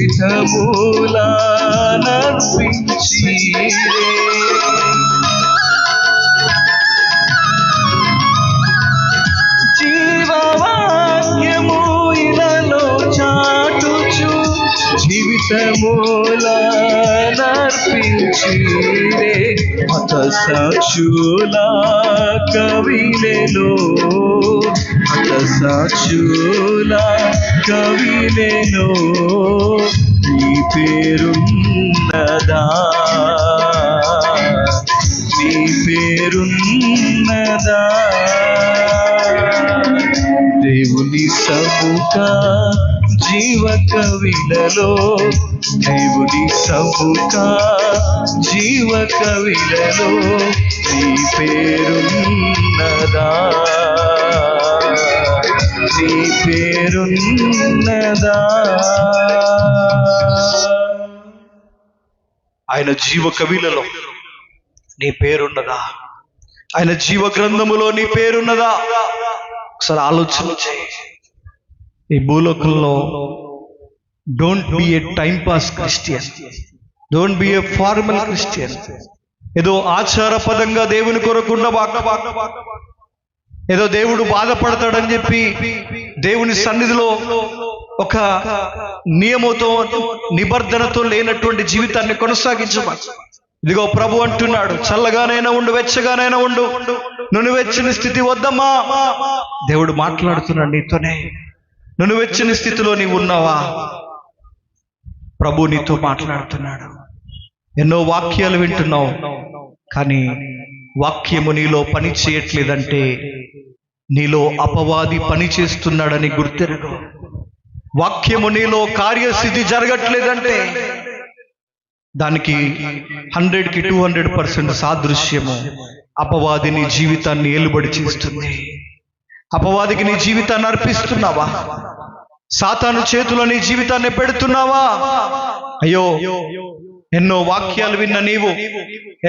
జీవితమూలానర్పించి జీవవాక్యము ఇలలో చాటుచు జీవితమూలానర్పించి మత సాక్షుల కవిలెలో మత సాక్షుల కవిలెలో నీ పేరున్నదా నీ పేరున్నదా దేవుని సముఖ జీవ కవిలలో దేవుని సముఖ జీవ కవిలలో నీ పేరున్నదా నీ పేరున్నదా ఆయన జీవ కవిలలో నీ పేరున్నదా? ఆయన జీవ గ్రంథములో నీ పేరున్నదా? ఒకసారి ఆలోచన చేయి. ఈ భూలోకంలో don't be A time pass Christian, don't be A formal Christian. ఏదో ఆచారపదంగా దేవుని కొరకుండా ఏదో దేవుడు బాధపడతాడని చెప్పి దేవుని సన్నిధిలో ఒక నియమంతో నిబంధనతో లేనటువంటి జీవితాన్ని కొనసాగించమని. ఇదిగో ప్రభు అంటున్నాడు, చల్లగానైనా ఉండు, వెచ్చగానైనా ఉండు, నువ్వు వెచ్చని స్థితి వద్దమ్మా. దేవుడు మాట్లాడుతున్నాడు నీతోనే. నువ్వు వెచ్చని స్థితిలో నీవు ఉన్నావా? ప్రభు నీతో మాట్లాడుతున్నాడు. ఎన్నో వాక్యాలు వింటున్నావు, కానీ వాక్యము నీలో పని చేయట్లేదంటే నీలో అపవాది పని చేస్తున్నాడని గుర్తెరుగు. వాక్యము నీలో కార్యసిద్ధి జరగట్లేదంటే దానికి 100కి 200% సాదృశ్యము అపవాది నీ జీవితాన్ని ఏలుబడి చేస్తుంది. అపవాదికి నీ జీవితాన్ని అర్పిస్తున్నావా? సాతాను చేతిలో నీ జీవితాన్ని పెడుతున్నావా? అయ్యో, ఎన్నో వాక్యాలు విన్న నీవు,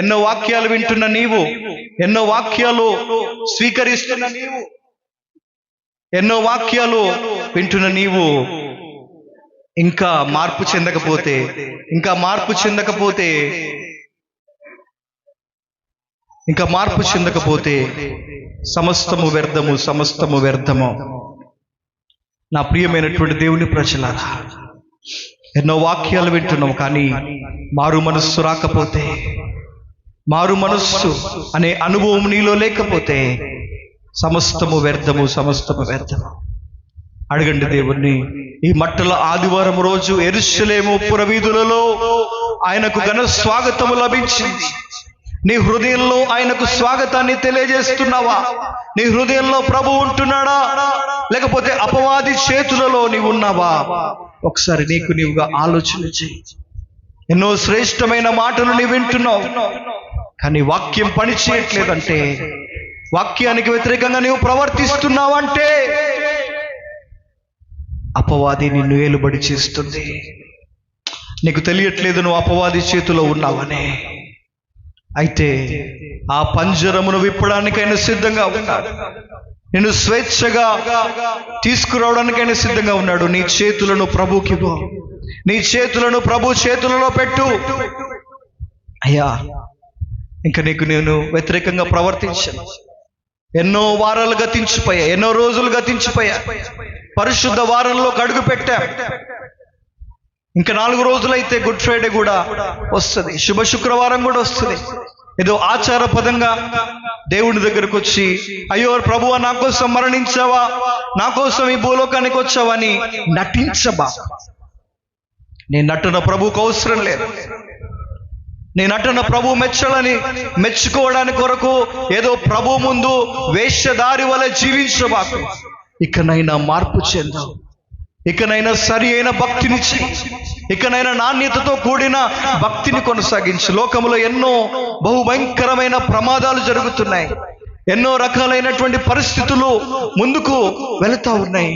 ఎన్నో వాక్యాలు వింటున్న నీవు, ఎన్నో వాక్యాలు స్వీకరిస్తున్న నీవు, ఎన్నో వాక్యాలు వింటున్న నీవు ఇంకా మార్పు చెందకపోతే సమస్తము వ్యర్థము. నా ప్రియమైనటువంటి దేవుని ప్రజలారా, ఎన్నో వాక్యాలు వింటున్నాం, కానీ మారు మనస్సు రాకపోతే, మారు మనస్సు అనే అనుభవం నీలో లేకపోతే సమస్తము వ్యర్థము. అడగండి దేవుణ్ణి. ఈ మట్టల ఆదివారం రోజు యెరూషలేము పురవీధులలో ఆయనకు ఘన స్వాగతము లభించింది. నీ హృదయంలో ఆయనకు స్వాగతాన్ని తెలియజేస్తున్నావా? నీ హృదయంలో ప్రభు ఉంటున్నాడా, లేకపోతే అపవాది చేతులలో నీవు ఉన్నావా? ఒకసారి నీకు నీవుగా ఆలోచన చేయి. ఎన్నో శ్రేష్టమైన మాటలు నీవు వింటున్నావు, కానీ వాక్యం పని చేయట్లేదంటే, వాక్యానికి వ్యతిరేకంగా నీవు ప్రవర్తిస్తున్నావంటే అపవాది నిన్ను ఏలుబడి చేస్తుంది. నీకు తెలియట్లేదు నువ్వు అపవాది చేతిలో ఉన్నావనే. అయితే ఆ పంజరమును విప్పడానికైనా సిద్ధంగా ఉన్నాడు. నిన్ను స్వేచ్ఛగా తీసుకురావడానికైనా సిద్ధంగా ఉన్నాడు. నీ చేతులను ప్రభుకివ్వు, నీ చేతులను ప్రభు చేతులలో పెట్టు. అయ్యా, ఇంకా నీకు నేను వ్యతిరేకంగా ప్రవర్తించాను. ఎన్నో వారాలు గతించిపోయా, ఎన్నో రోజులు గతించిపోయా. పరిశుద్ధ వారంలో అడుగు పెట్టా. ఇంకా 4 రోజులైతే గుడ్ ఫ్రైడే కూడా వస్తుంది, శుభ శుక్రవారం కూడా వస్తుంది. ఏదో ఆచారపదంగా దేవుని దగ్గరకు వచ్చి, అయ్యో ప్రభువా నా కోసం మరణించావా, నా కోసం ఈ భూలోకానికి వచ్చావా అని నటించబా. నీ నటన ప్రభువుకు అవసరం లేదు. నీ నటన ప్రభు మెచ్చుకోవడానికి కొరకు ఏదో ప్రభు ముందు వేషధారి వలె జీవించబాకు. ఇకనైనా మార్పు చెందావు, ఇకనైనా సరి అయిన భక్తిని చెయ్యి, ఇకనైనా నాణ్యతతో కూడిన భక్తిని కొనసాగించు. లోకంలో ఎన్నో బహుభయంకరమైన ప్రమాదాలు జరుగుతున్నాయి, ఎన్నో రకాలైనటువంటి పరిస్థితులు ముందుకు వెళుతూ ఉన్నాయి.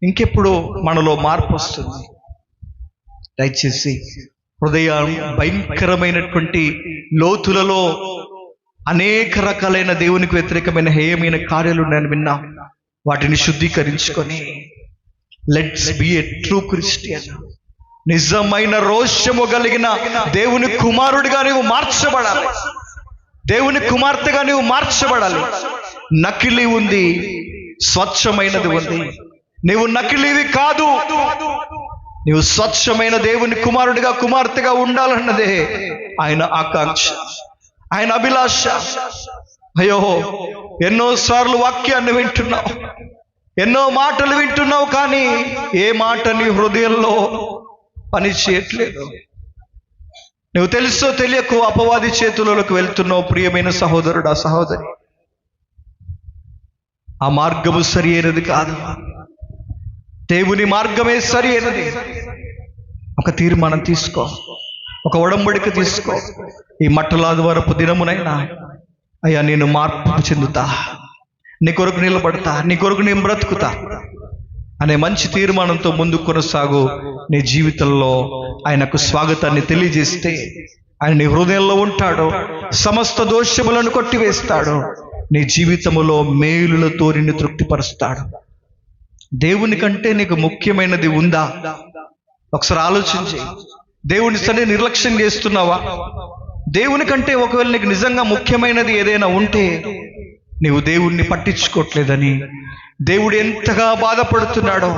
ఇంకెప్పుడు మనలో మార్పు వస్తుంది? దయచేసి హృదయం భయంకరమైనటువంటి లోతులలో అనేక రకాలైన దేవునికి వ్యతిరేకమైన హేయమైన కార్యాలు నేను విన్నా. వాటిని శుద్ధీకరించుకొని let's be a true Christian. నిజమైన రోషము కలిగిన దేవుని కుమారుడిగా నీవు మార్చబడాలి, దేవుని కుమార్తెగా నీవు మార్చబడాలి. నకిలీ ఉంది, స్వచ్ఛమైనది ఉంది. నీవు నకిలీవి కాదు, నీవు స్వచ్ఛమైన దేవుని కుమారుడిగా కుమార్తెగా ఉండాలన్నదే ఆయన ఆకాంక్ష, ఆయన అభిలాష. అయ్యో, ఎన్నోసార్లు వాక్యాన్ని వింటున్నావు, ఎన్నో మాటలు వింటున్నావు, కానీ ఏ మాట నీ హృదయంలో పని చేయట్లేదు. నువ్వు తెలుసో తెలియకో అపవాది చేతులలోకి వెళ్తున్నావు. ప్రియమైన సహోదరుడా, సహోదరి, ఆ మార్గము సరి అయినది కాదు, దేవుని మార్గమే సరి అయినది. ఒక తీర్మానం తీసుకో, ఒక ఒడంబడిక తీసుకో. ఈ మట్టలాదివారపు దినమునైనా అయ్యా నేను మార్పు చెందుతా, నీ కొరకు నిలబడతా, నీ కొరకు నేను బ్రతుకుతా అనే మంచి తీర్మానంతో ముందుకు కొనసాగు. నీ జీవితంలో ఆయనకు స్వాగతాన్ని తెలియజేస్తే ఆయన నీ హృదయంలో ఉంటాడు, సమస్త దోషములను కొట్టివేస్తాడు, నీ జీవితములో మేలులతో నిన్ను తృప్తిపరుస్తాడు. దేవుని కంటే నీకు ముఖ్యమైనది ఉందా? ఒకసారి ఆలోచించి. దేవుని సన్ని నిర్లక్ష్యం చేస్తున్నావా? దేవుని కంటే ఒకవేళ నీకు నిజంగా ముఖ్యమైనది ఏదైనా ఉంటే నీవు దేవుణ్ణి పట్టించుకోవట్లేదని, దేవుడు ఎంతగా బాధపడుతున్నాడో,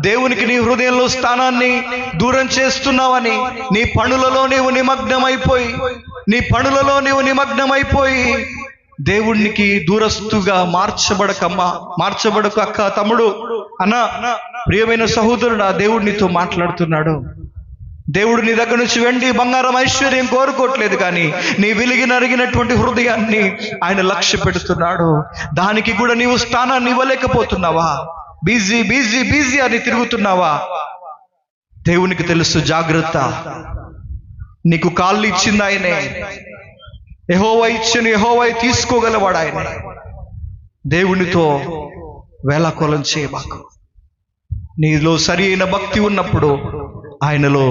దేవునికి నీ హృదయంలో స్థానాన్ని దూరం చేస్తున్నావని, నీ పనులలో నీవు నిమగ్నమైపోయి దేవునికి దూరస్తుగా మార్చబడకు అక్క, తమ్ముడు, అన్న, ప్రియమైన సహోదరుడు, ఆ దేవుడు నీతో మాట్లాడుతున్నాడు. దేవుడు నీ దగ్గర నుంచి వెండి బంగారం ఐశ్వర్యం కోరుకోవట్లేదు, కానీ నీ వెలిగి నరిగినటువంటి హృదయాన్ని ఆయన లక్ష్య పెడుతున్నాడు. దానికి కూడా నీవు స్థానాన్ని ఇవ్వలేకపోతున్నావా? బిజీ బిజీ బిజీ అని తిరుగుతున్నావా? దేవునికి తెలుసు, జాగ్రత్త. నీకు కాళ్ళు ఇచ్చింది ఆయనే, యెహోవా ఇచ్చిన యెహోవా తీసుకోగలవాడు ఆయన. దేవునితో వేళాకోళం చేయబాకు. నీలో సరి అయిన భక్తి ఉన్నప్పుడు ఆయనలో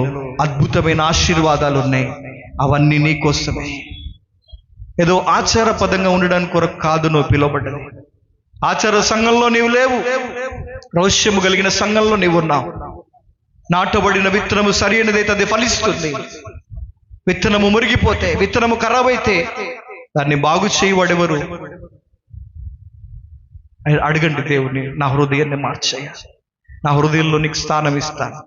అద్భుతమైన ఆశీర్వాదాలు ఉన్నాయి. అవన్నీ నీ కోసమే. ఏదో ఆచార పదంగా ఉండడానికి కొరకు కాదు నువ్వు పిలువబడ్డది. ఆచార సంఘంలో నీవు లేవు, రహస్యము కలిగిన సంఘంలో నీవు ఉన్నావు. నాటబడిన విత్తనము సరి అయినదైతే అది ఫలిస్తుంది. విత్తనము మురిగిపోతే, విత్తనము ఖరాబ్ అయితే దాన్ని బాగు చేయవాడెవరు? అడగండి దేవుని, నా హృదయాన్ని మార్చేయ, నా హృదయంలో నీకు స్థానం ఇస్తాను.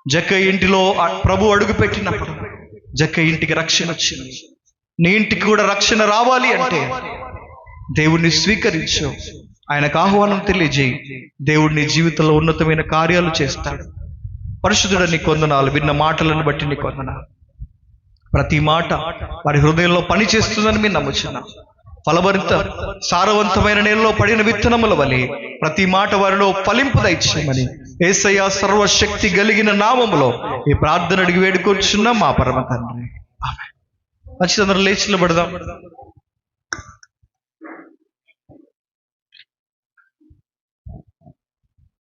జక్కయ్య ఇంటిలో ప్రభు అడుగు పెట్టినప్పుడు జక్కయ్య ఇంటికి రక్షణ వచ్చింది. నీ ఇంటికి కూడా రక్షణ రావాలి అంటే దేవుణ్ణి స్వీకరించు, ఆయనకు ఆహ్వానం తెలియజేయి. దేవుడు నీ జీవితంలో ఉన్నతమైన కార్యాలు చేస్తాడు. పరిశుద్ధుడ నీ కొందనాలు, విన్న మాటలను బట్టి నీ కొందనాలు. ప్రతి మాట వారి హృదయంలో పని చేస్తుందని మీరు నమ్ముచున్నా. ఫలభరిత సారవంతమైన నేలలో పడిన విత్తనముల వలె ప్రతి మాట వారిలో ఫలింపు దయచేయమని యేసయ్య సర్వశక్తి కలిగిన నామములో ఈ ప్రార్థన అడిగి వేడుకొచ్చున్నాం మా పరమ తండ్రి. ఆమేన్. మంచిదందరూ లేచి నిలబడదాం.